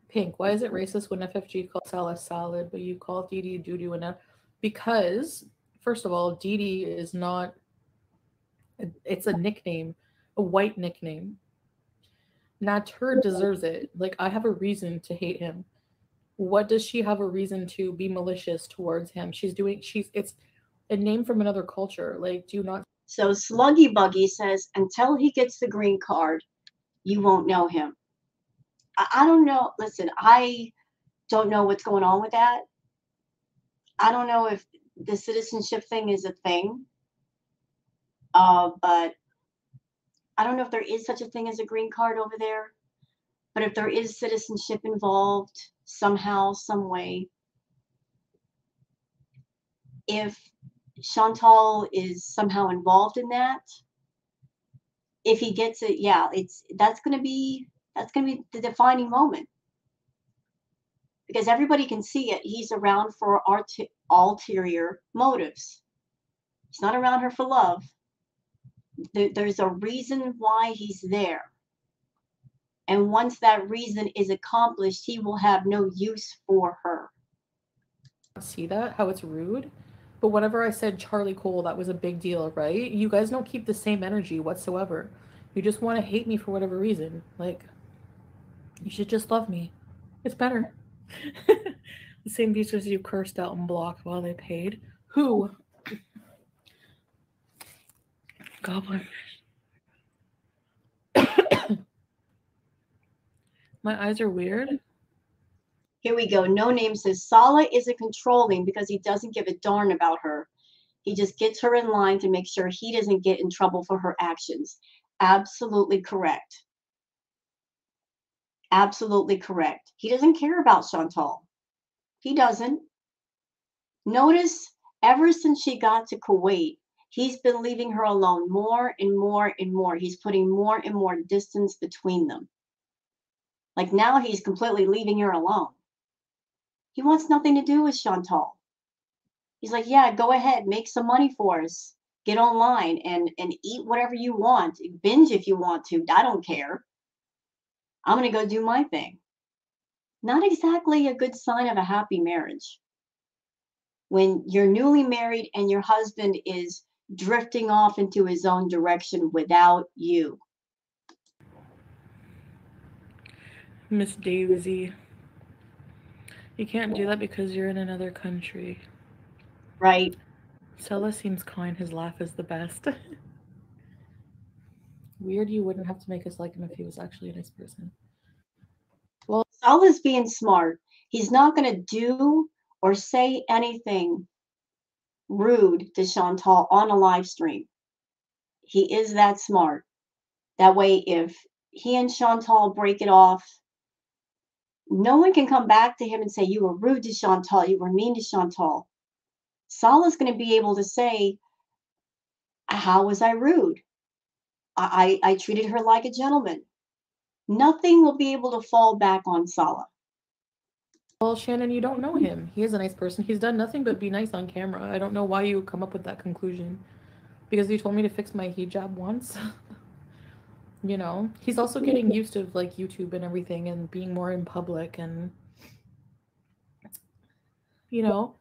Pink, why is it racist when FFG calls Salah salad, but you call Didi doo doo and now? Because first of all, Didi is not. It's a nickname, a white nickname. Natur deserves it. Like I have a reason to hate him. What does she have a reason to be malicious towards him? She's it's a name from another culture. Like, do you not? So Sluggy Buggy says, until he gets the green card, you won't know him. I don't know. Listen, I don't know what's going on with that. I don't know if the citizenship thing is a thing, but I don't know if there is such a thing as a green card over there. But if there is citizenship involved somehow, some way, if Chantal is somehow involved in that, if he gets it, yeah, that's gonna be the defining moment because everybody can see it. He's around for ulterior motives. He's not around her for love. There's a reason why he's there. And once that reason is accomplished, he will have no use for her. See that? How it's rude? But whenever I said Charlie Cole, that was a big deal, right? You guys don't keep the same energy whatsoever. You just want to hate me for whatever reason. Like, you should just love me. It's better. The same teachers you cursed out and blocked while they paid. Who? Goblin. My eyes are weird. Here we go. No Name says Sala isn't controlling because he doesn't give a darn about her. He just gets her in line to make sure he doesn't get in trouble for her actions. Absolutely correct. Absolutely correct. He doesn't care about Chantal. He doesn't. Notice ever since she got to Kuwait, he's been leaving her alone more and more and more. He's putting more and more distance between them. Like now he's completely leaving her alone. He wants nothing to do with Chantal. He's like, yeah, go ahead, make some money for us. Get online and eat whatever you want. Binge if you want to. I don't care. I'm going to go do my thing. Not exactly a good sign of a happy marriage. When you're newly married and your husband is drifting off into his own direction without you. Miss Daisy. You can't do that because you're in another country. Right? Stella seems kind. His laugh is the best. Weird you wouldn't have to make us like him if he was actually a nice person. Well, Sala's being smart. He's not going to do or say anything rude to Chantal on a live stream. He is that smart. That way, if he and Chantal break it off, no one can come back to him and say, you were rude to Chantal, you were mean to Chantal. Salah's going to be able to say, how was I rude? I treated her like a gentleman. Nothing will be able to fall back on Salah. Well, Shannon, you don't know him. He is a nice person. He's done nothing but be nice on camera. I don't know why you come up with that conclusion. Because you told me to fix my hijab once. You know, he's also getting used to like YouTube and everything and being more in public and you know,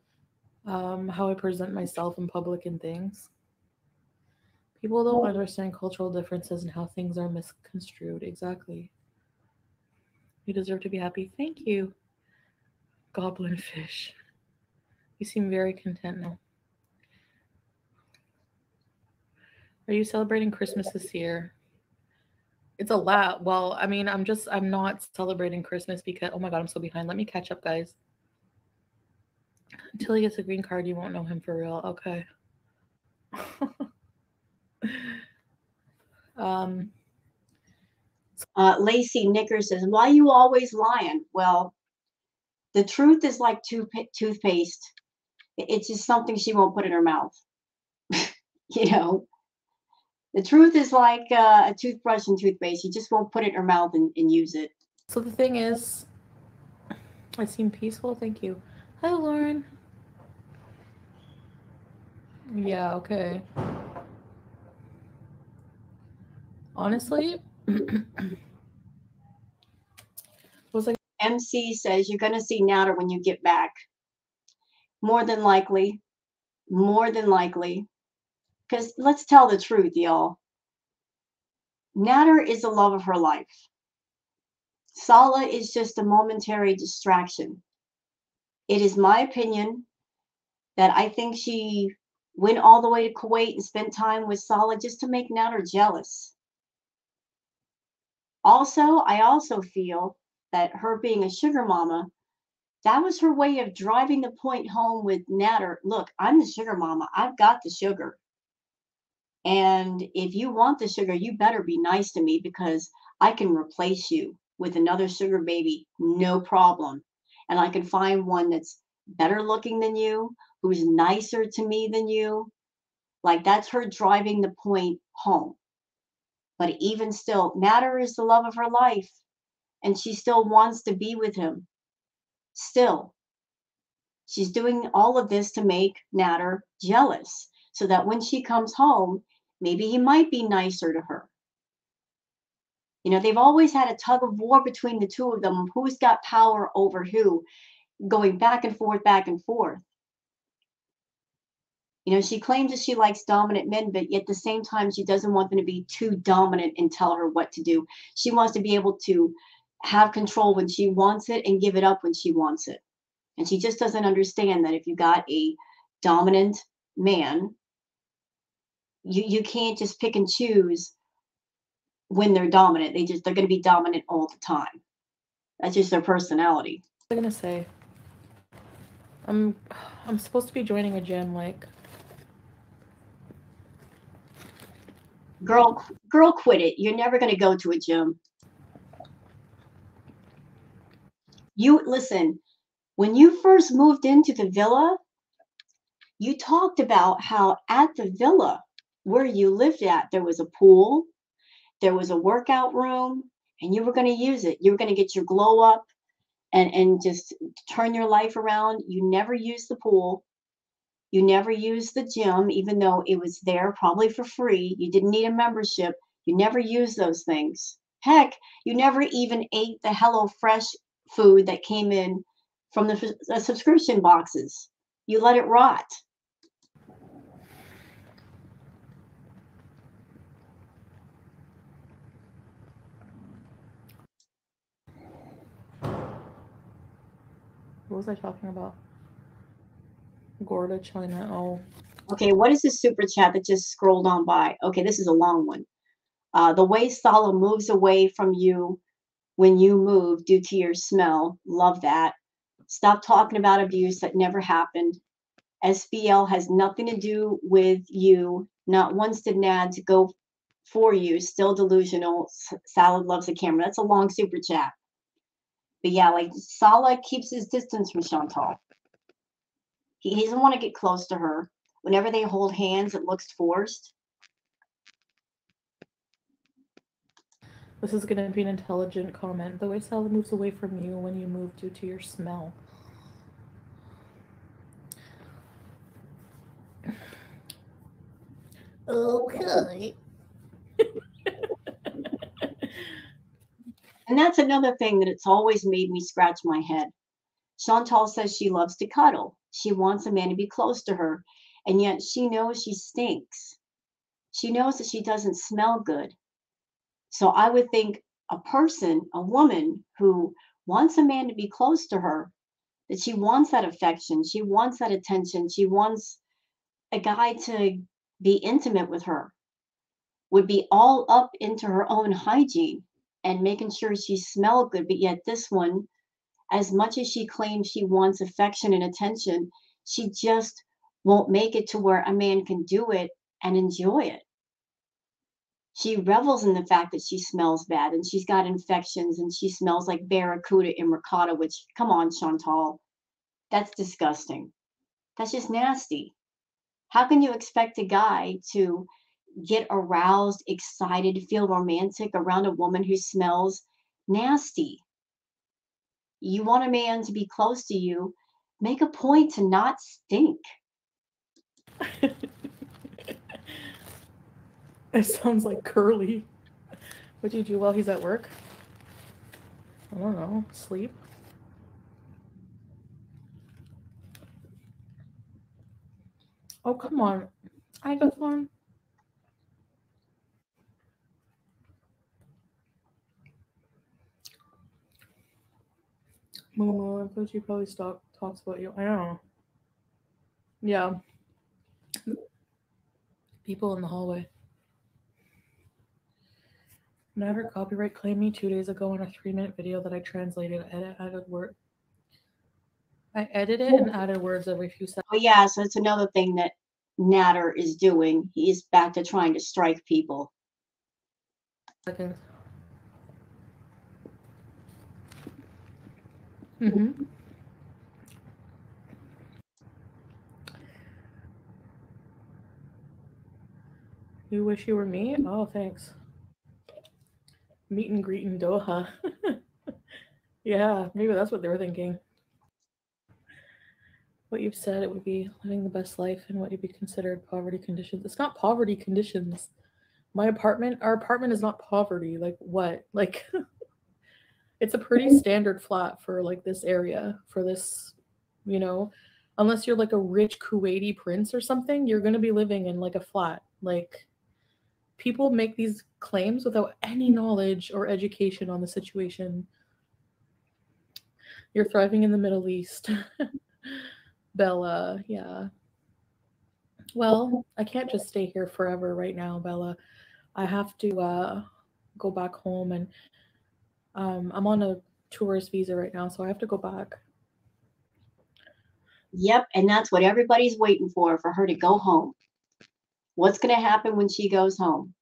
how I present myself in public and things. People don't understand cultural differences and how things are misconstrued. Exactly. You deserve to be happy. Thank you, goblin fish. You seem very content now. Are you celebrating Christmas this year? It's a lot. Well, I mean, I'm not celebrating Christmas because, oh my God, I'm so behind. Let me catch up, guys. Until he gets a green card, you won't know him for real. Okay. um, Lacey Knicker says, why you always lying? Well, the truth is like toothpaste. It's just something she won't put in her mouth. You know, the truth is like a toothbrush and toothpaste. You just won't put it in her mouth and use it. so the thing is, I seem peaceful. Thank you. Hi, Lauren. Yeah, okay. Honestly, was like MC says you're going to see Natter when you get back. More than likely. More than likely. Because let's tell the truth, y'all. Natter is the love of her life. Salah is just a momentary distraction. It is my opinion that I think she went all the way to Kuwait and spent time with Salah just to make Natter jealous. Also, I also feel that her being a sugar mama, that was her way of driving the point home with Natter. Look, I'm the sugar mama. I've got the sugar. And if you want the sugar, you better be nice to me because I can replace you with another sugar baby, no problem. And I can find one that's better looking than you, who's nicer to me than you. Like that's her driving the point home. But even still, Natter is the love of her life. And she still wants to be with him. Still. She's doing all of this to make Natter jealous so that when she comes home, maybe he might be nicer to her. You know, they've always had a tug of war between the two of them, who's got power over who, going back and forth, back and forth. You know, she claims that she likes dominant men, but yet at the same time, she doesn't want them to be too dominant and tell her what to do. She wants to be able to have control when she wants it and give it up when she wants it. And she just doesn't understand that if you got a dominant man, you can't just pick and choose when they're dominant. They're going to be dominant all the time. That's just their personality. what was I gonna say? I'm I'm supposed to be joining a gym. Like, Girl, quit it. You're never going to go to a gym. You listen, when you first moved into the villa, you talked about how at the villa where you lived at, there was a pool, there was a workout room, and you were going to use it. You were going to get your glow up and just turn your life around. You never used the pool. You never used the gym, even though it was there probably for free. You didn't need a membership. You never used those things. Heck, you never even ate the Hello Fresh food that came in from the subscription boxes. You let it rot. what was I talking about? Gorda China. Oh, Okay, what is this super chat that just scrolled on by? Okay, this is a long one. The way Salah moves away from you when you move due to your smell. Love that. Stop talking about abuse that never happened. SBL has nothing to do with you. Not once did Nads go for you. Still delusional. Salad loves the camera. That's a long super chat. But yeah, like Salah keeps his distance from Chantal. He doesn't want to get close to her. Whenever they hold hands, it looks forced. This is going to be an intelligent comment. The way Salah moves away from you when you move due to your smell. Okay. And that's another thing that it's always made me scratch my head. Chantal says she loves to cuddle. She wants a man to be close to her. And yet she knows she stinks. She knows that she doesn't smell good. So I would think a person, a woman who wants a man to be close to her, that she wants that affection, she wants that attention, she wants a guy to be intimate with her, would be all up into her own hygiene and making sure she smelled good. But yet this one, as much as she claims she wants affection and attention, she just won't make it to where a man can do it and enjoy it. She revels in the fact that she smells bad and she's got infections and she smells like barracuda and ricotta, which, come on, Chantal, that's disgusting. That's just nasty. How can you expect a guy to get aroused, excited, feel romantic around a woman who smells nasty? You want a man to be close to you, make a point to not stink. It sounds like Curly. What do you do while he's at work? I don't know. Sleep? Oh, come on. I got one. Momo, I thought she probably talks about you. I don't know. Yeah. People in the hallway. Never copyright claimed me 2 days ago on a 3-minute video that I translated, added word. I edited and added words every few seconds. Oh yeah, so it's another thing that Natter is doing. He's back to trying to strike people. Mm-hmm. You wish you were me? Oh, thanks. Meet and greet in Doha. Yeah, maybe that's what they were thinking. What you've said, it would be living the best life and what would be considered poverty conditions. It's not poverty conditions. Our apartment is not poverty. Like what? Like it's a pretty standard flat for like this area, for this, you know, unless you're like a rich Kuwaiti prince or something, you're going to be living in like a flat. Like people make these claims without any knowledge or education on the situation. You're thriving in the Middle East. Bella, yeah. Well, I can't just stay here forever right now, Bella. I have to go back home, and I'm on a tourist visa right now, so I have to go back. Yep, and that's what everybody's waiting for her to go home. What's going to happen when she goes home?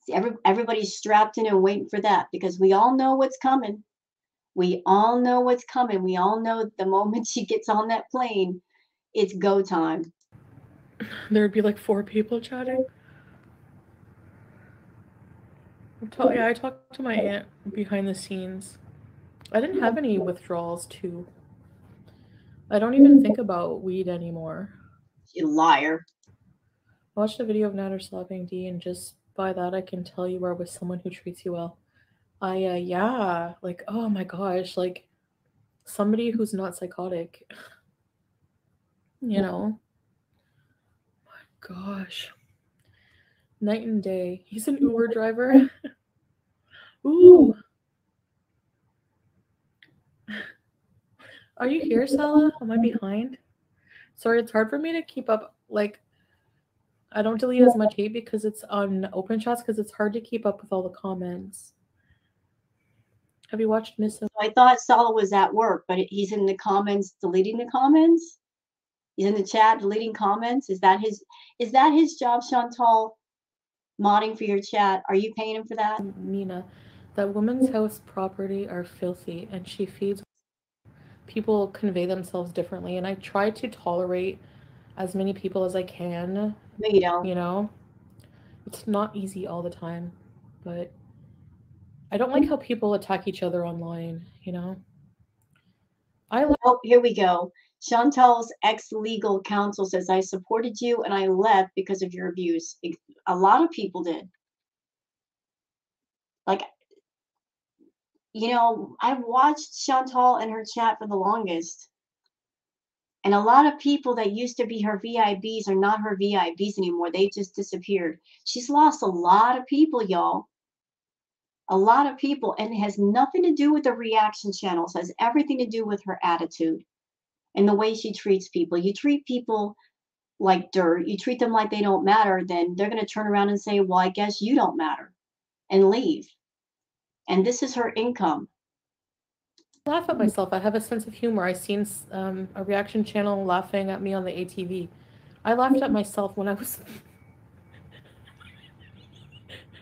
See, everybody's strapped in and waiting for that because we all know what's coming. We all know what's coming. We all know the moment she gets on that plane, it's go time. There would be like 4 people chatting. I talked to my aunt behind the scenes. I didn't have any withdrawals too. I don't even think about weed anymore. You liar. I watched a video of Nader slapping D, and just by that I can tell you are with someone who treats you well. Yeah, like, oh my gosh, like somebody who's not psychotic. You know? My gosh. Night and day. He's an Uber driver. Ooh. Are you here, Salah? Am I behind? Sorry, it's hard for me to keep up. Like, I don't delete as much hate because it's on open chats because it's hard to keep up with all the comments. Have you watched Miss? So I thought Saul was at work, but he's in the comments deleting the comments. He's in the chat deleting comments. Is that his job, Chantal? Modding for your chat. Are you paying him for that? Nina, that woman's house property are filthy, and she feeds people convey themselves differently. And I try to tolerate as many people as I can. No, you don't. You know, it's not easy all the time, but I don't like how people attack each other online. You know, Oh, here we go. Chantal's ex-legal counsel says, I supported you and I left because of your abuse. A lot of people did. Like, I've watched Chantal and her chat for the longest. And a lot of people that used to be her VIBs are not her VIBs anymore. They just disappeared. She's lost a lot of people, y'all. A lot of people. And it has nothing to do with the reaction channels. It has everything to do with her attitude and the way she treats people. You treat people like dirt, you treat them like they don't matter, then they're going to turn around and say, well, I guess you don't matter, and leave. And this is her income. I laugh at myself. I have a sense of humor. I seen a reaction channel laughing at me on the ATV. I laughed at myself when I was.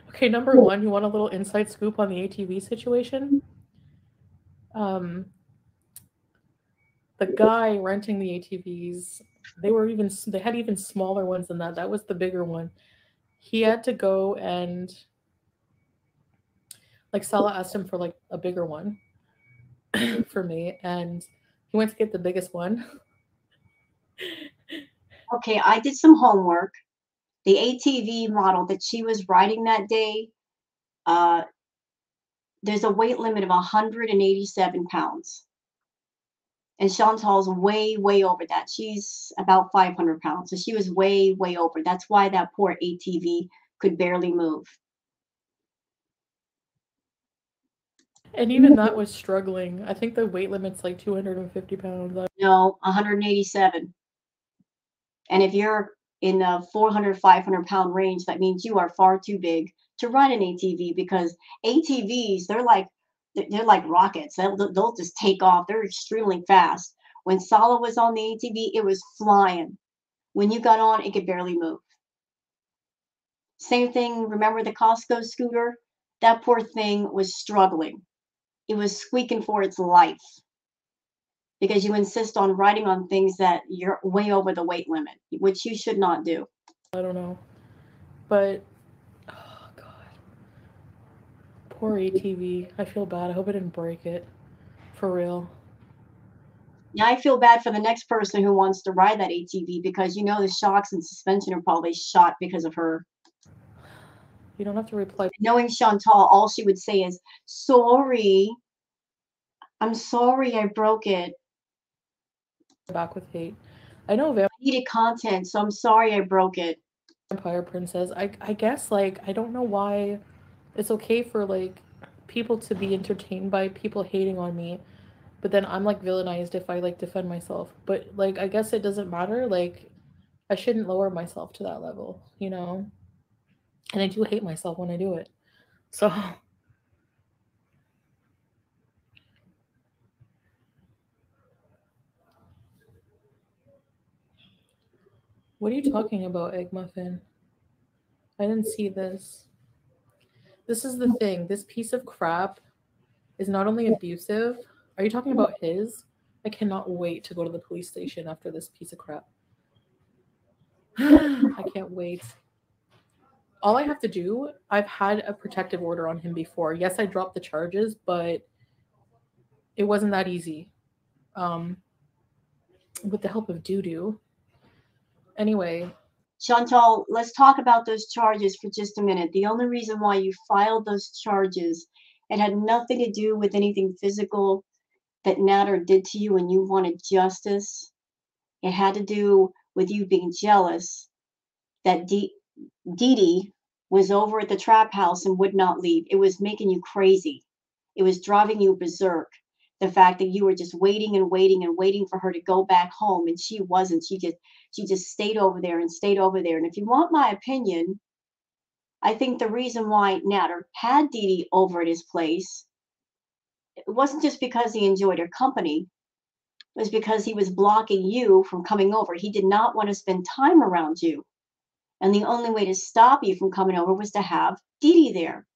Okay, number one, you want a little inside scoop on the ATV situation? Um, the guy renting the ATVs, they had even smaller ones than that. That was the bigger one. He had to go and like Salah asked him for like a bigger one for me, and he went to get the biggest one. Okay, I did some homework. The ATV model that she was riding that day, uh, there's a weight limit of 187 pounds. And Chantal's way, way over that. She's about 500 pounds. So she was way, way over. That's why that poor ATV could barely move. And even that was struggling. I think the weight limit's like 250 pounds. No, 187. And if you're in the 400, 500-pound range, that means you are far too big to ride an ATV, because ATVs, they're like rockets. They'll just take off. They're extremely fast. When Sala was on the ATV, it was flying. When you got on, it could barely move. Same thing, remember the Costco scooter? That poor thing was struggling. It was squeaking for its life because you insist on riding on things that you're way over the weight limit, which you should not do. I don't know. But, oh God. Poor ATV. I feel bad. I hope I didn't break it. For real. Yeah, I feel bad for the next person who wants to ride that ATV, because the shocks and suspension are probably shot because of her. You don't have to reply. Knowing Chantal, all she would say is, sorry. I'm sorry I broke it. Back with hate. I know I needed content, so I'm sorry I broke it. Vampire Princess. I guess, like, I don't know why it's okay for, like, people to be entertained by people hating on me, but then I'm, like, villainized if I, like, defend myself. But, like, I guess it doesn't matter. Like, I shouldn't lower myself to that level, you know? And I do hate myself when I do it. So... What are you talking about, Egg Muffin? I didn't see this. This is the thing. This piece of crap is not only abusive. Are you talking about his? I cannot wait to go to the police station after this piece of crap. I can't wait. All I have to do, I've had a protective order on him before. Yes, I dropped the charges, but it wasn't that easy. With the help of Doo-Doo. Anyway. Chantal, let's talk about those charges for just a minute. The only reason why you filed those charges, it had nothing to do with anything physical that Nader did to you and you wanted justice. It had to do with you being jealous that Dee Dee was over at the trap house and would not leave. It was making you crazy. It was driving you berserk. The fact that you were just waiting and waiting and waiting for her to go back home, and she wasn't. She just stayed over there and stayed over there. And if you want my opinion, I think the reason why Nader had Dee Dee over at his place it wasn't just because he enjoyed her company. It was because he was blocking you from coming over. He did not want to spend time around you. And the only way to stop you from coming over was to have Dee Dee there.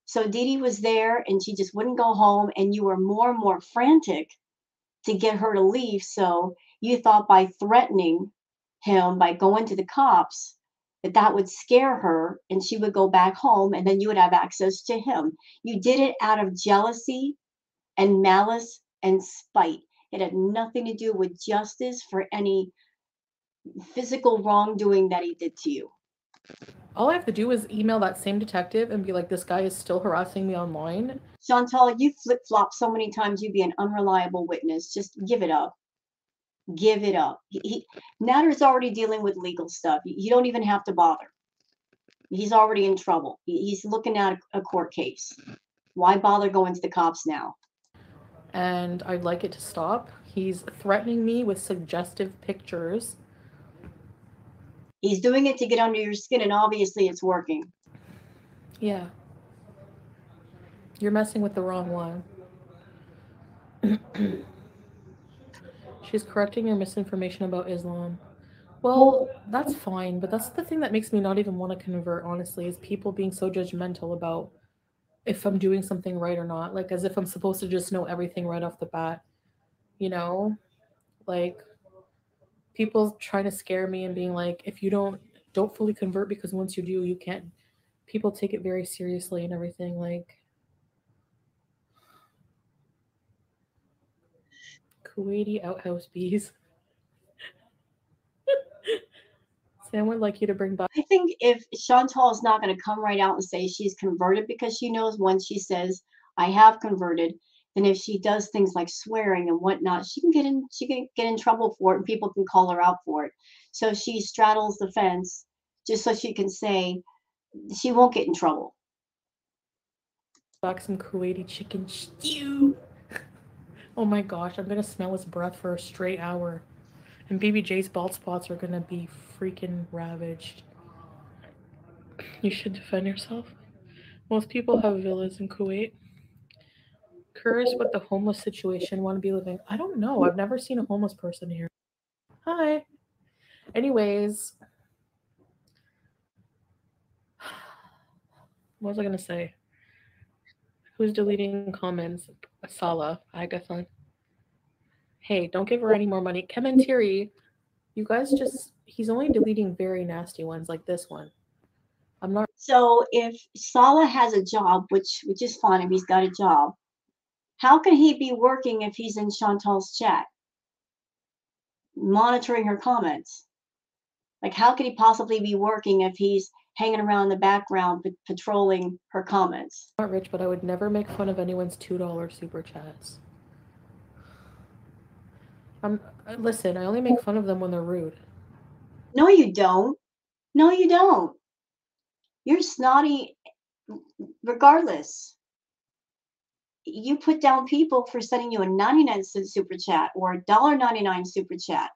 So Dee Dee was there and she just wouldn't go home, and you were more and more frantic to get her to leave. So you thought by threatening him, by going to the cops, that that would scare her and she would go back home and then you would have access to him. You did it out of jealousy and malice and spite. It had nothing to do with justice for any physical wrongdoing that he did to you. All I have to do is email that same detective and be like, this guy is still harassing me online. Chantal, you flip flop so many times, you'd be an unreliable witness. Just give it up. Give it up. Natter's already dealing with legal stuff. You don't even have to bother. He's already in trouble. He's looking at a court case. Why bother going to the cops now? And I'd like it to stop. He's threatening me with suggestive pictures. He's doing it to get under your skin, and obviously it's working. Yeah. You're messing with the wrong one. She's correcting your misinformation about Islam. Well, that's fine, but that's the thing that makes me not even want to convert, honestly, is people being so judgmental about if I'm doing something right or not. Like, as if I'm supposed to just know everything right off the bat. You know? Like, people trying to scare me and being like, if you don't fully convert, because once you do, you can't. People take it very seriously and everything. Like, Kuwaiti outhouse bees. Sam would like you to bring back. I think if Chantal is not going to come right out and say she's converted, because she knows once she says, I have converted, then if she does things like swearing and whatnot, she can get in trouble for it and people can call her out for it. So she straddles the fence just so she can say she won't get in trouble. Back some Kuwaiti chicken stew. Oh my gosh, I'm gonna smell his breath for a straight hour. And BBJ's bald spots are gonna be freaking ravaged. You should defend yourself. Most people have villas in Kuwait. Curious what the homeless situation want to be living. I don't know. I've never seen a homeless person here. Hi. Anyways, what was I gonna say? Who's deleting comments? Sala, Agathon. Hey, don't give her any more money. Kementiri, you guys just he's only deleting very nasty ones like this one. I'm not. So if Salah has a job, which is fine if he's got a job, how can he be working if he's in Chantal's chat, monitoring her comments? Like, how could he possibly be working if he's hanging around in the background patrolling her comments? Not rich, but I would never make fun of anyone's $2 super chats. Listen, I only make fun of them when they're rude. No, you don't. No, you don't. You're snotty regardless. You put down people for sending you a 99-cent super chat or a $1.99 super chat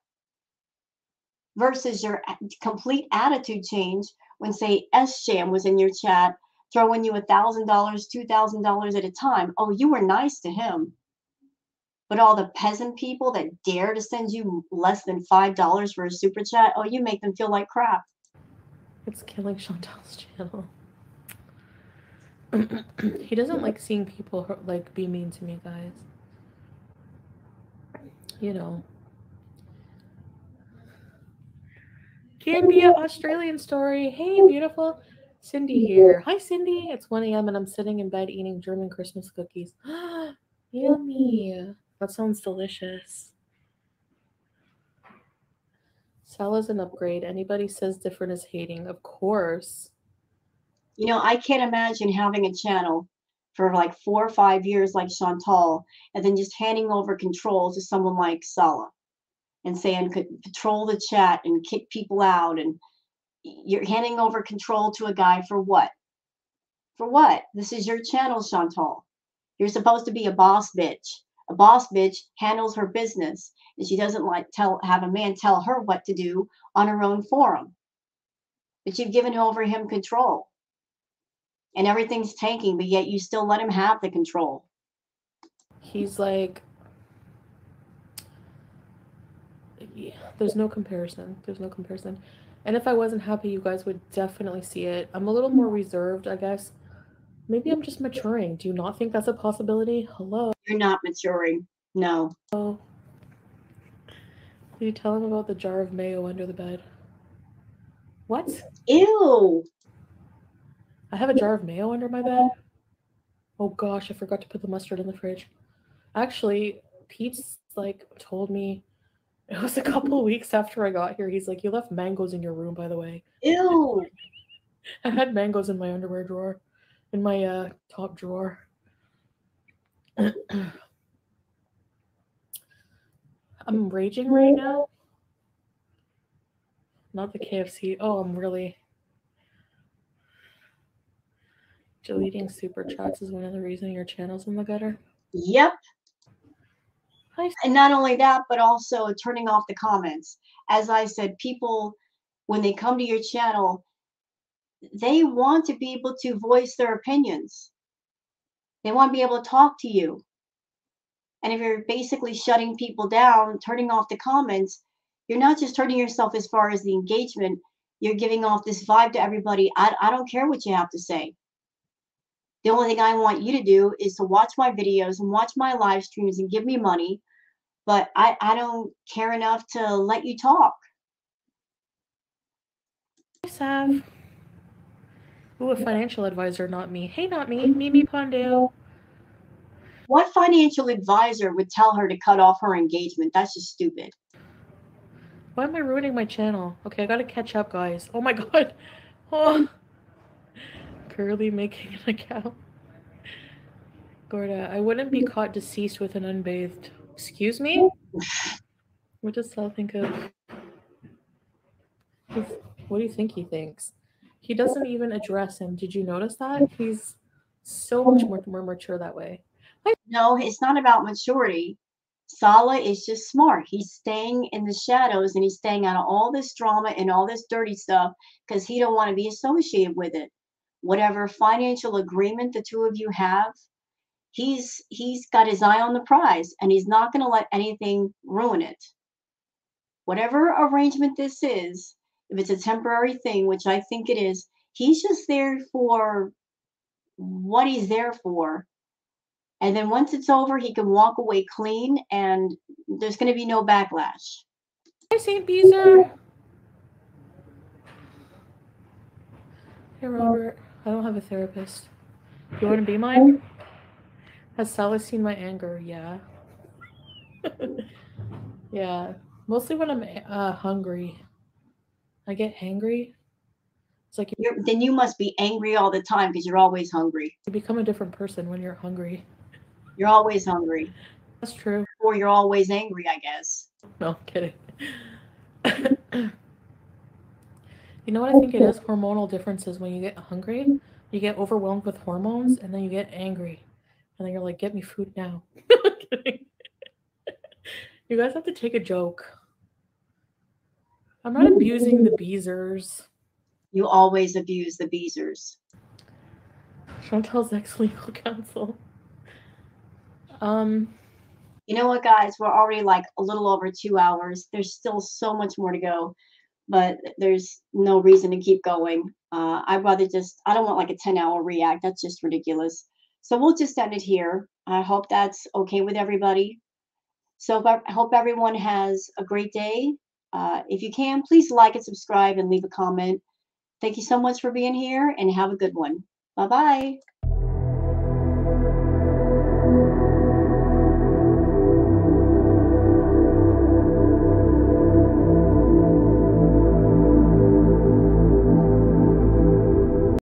versus your complete attitude change when, say, S-Sham was in your chat throwing you $1,000, $2,000 at a time. Oh, you were nice to him. But all the peasant people that dare to send you less than $5 for a super chat, oh, you make them feel like crap. It's killing Chantal's channel. He doesn't like seeing people like be mean to me, guys. You know. Gambia Australian story. Hey, beautiful. Cindy here. Hi, Cindy. It's 1 a.m. and I'm sitting in bed eating German Christmas cookies. Yummy. That sounds delicious. Salah's an upgrade. Anybody says different is hating. Of course. You know, I can't imagine having a channel for like 4 or 5 years like Chantal and then just handing over control to someone like Salah and saying control the chat and kick people out, and you're handing over control to a guy for what? For what? This is your channel, Chantal. You're supposed to be a boss bitch. A boss bitch handles her business, and she doesn't like have a man tell her what to do on her own forum. But you've given over him control, and everything's tanking, but yet you still let him have the control. He's like, yeah, there's no comparison. There's no comparison. And if I wasn't happy, you guys would definitely see it. I'm a little more reserved, I guess. Maybe I'm just maturing. Do you not think that's a possibility? Hello? You're not maturing. No. Did you tell him about the jar of mayo under the bed? What? Ew. I have a jar of mayo under my bed? Oh gosh, I forgot to put the mustard in the fridge. Actually, Pete's like told me it was a couple weeks after I got here. He's like, "You left mangoes in your room, by the way." Ew. I had mangoes in my underwear drawer, in my top drawer. I'm raging right now. Not the KFC. Oh, I'm really deleting super chats is one of the reasons your channel's in the gutter. Yep. Hi. And not only that, but also turning off the comments. As I said, people, when they come to your channel, they want to be able to voice their opinions. They want to be able to talk to you. And if you're basically shutting people down, turning off the comments, you're not just hurting yourself as far as the engagement, you're giving off this vibe to everybody. I don't care what you have to say. The only thing I want you to do is to watch my videos and watch my live streams and give me money. But I don't care enough to let you talk. Hi, Sav. Ooh, a financial advisor, not me. Hey, not me. Mimi Pondu. What financial advisor would tell her to cut off her engagement? That's just stupid. Why am I ruining my channel? Okay, I gotta catch up, guys. Oh my god. Oh. Curly making an account. Gorda, I wouldn't be caught deceased with an unbathed. Excuse me? What does Sal think of? What do you think he thinks? He doesn't even address him. Did you notice that? He's so much more mature that way. No, it's not about maturity. Sala is just smart. He's staying in the shadows and he's staying out of all this drama and all this dirty stuff because he don't want to be associated with it. Whatever financial agreement the two of you have, he's got his eye on the prize and he's not going to let anything ruin it. Whatever arrangement this is, if it's a temporary thing, which I think it is, he's just there for what he's there for. And then once it's over, he can walk away clean and there's going to be no backlash. Hi, St. Beezer. Hey, Robert. I don't have a therapist. You want to be mine? Has Sally seen my anger? Yeah. Yeah. Mostly when I'm hungry. I get hangry. It's like Then you must be angry all the time because you're always hungry. you become a different person when you're hungry. You're always hungry. That's true. Or you're always angry, I guess. No, kidding. You know what I think it is? Hormonal differences. When you get hungry, you get overwhelmed with hormones, and then you get angry. And then you're like, get me food now. Kidding. You guys have to take a joke. I'm not abusing the Beezers. You always abuse the Beezers. Chantel's ex-legal counsel. You know what, guys? We're already like a little over 2 hours. There's still so much more to go, but there's no reason to keep going. I'd rather I don't want like a 10-hour react. That's just ridiculous. So we'll just end it here. I hope that's okay with everybody. So I hope everyone has a great day. If you can, please like and subscribe and leave a comment. Thank you so much for being here and have a good one. Bye-bye.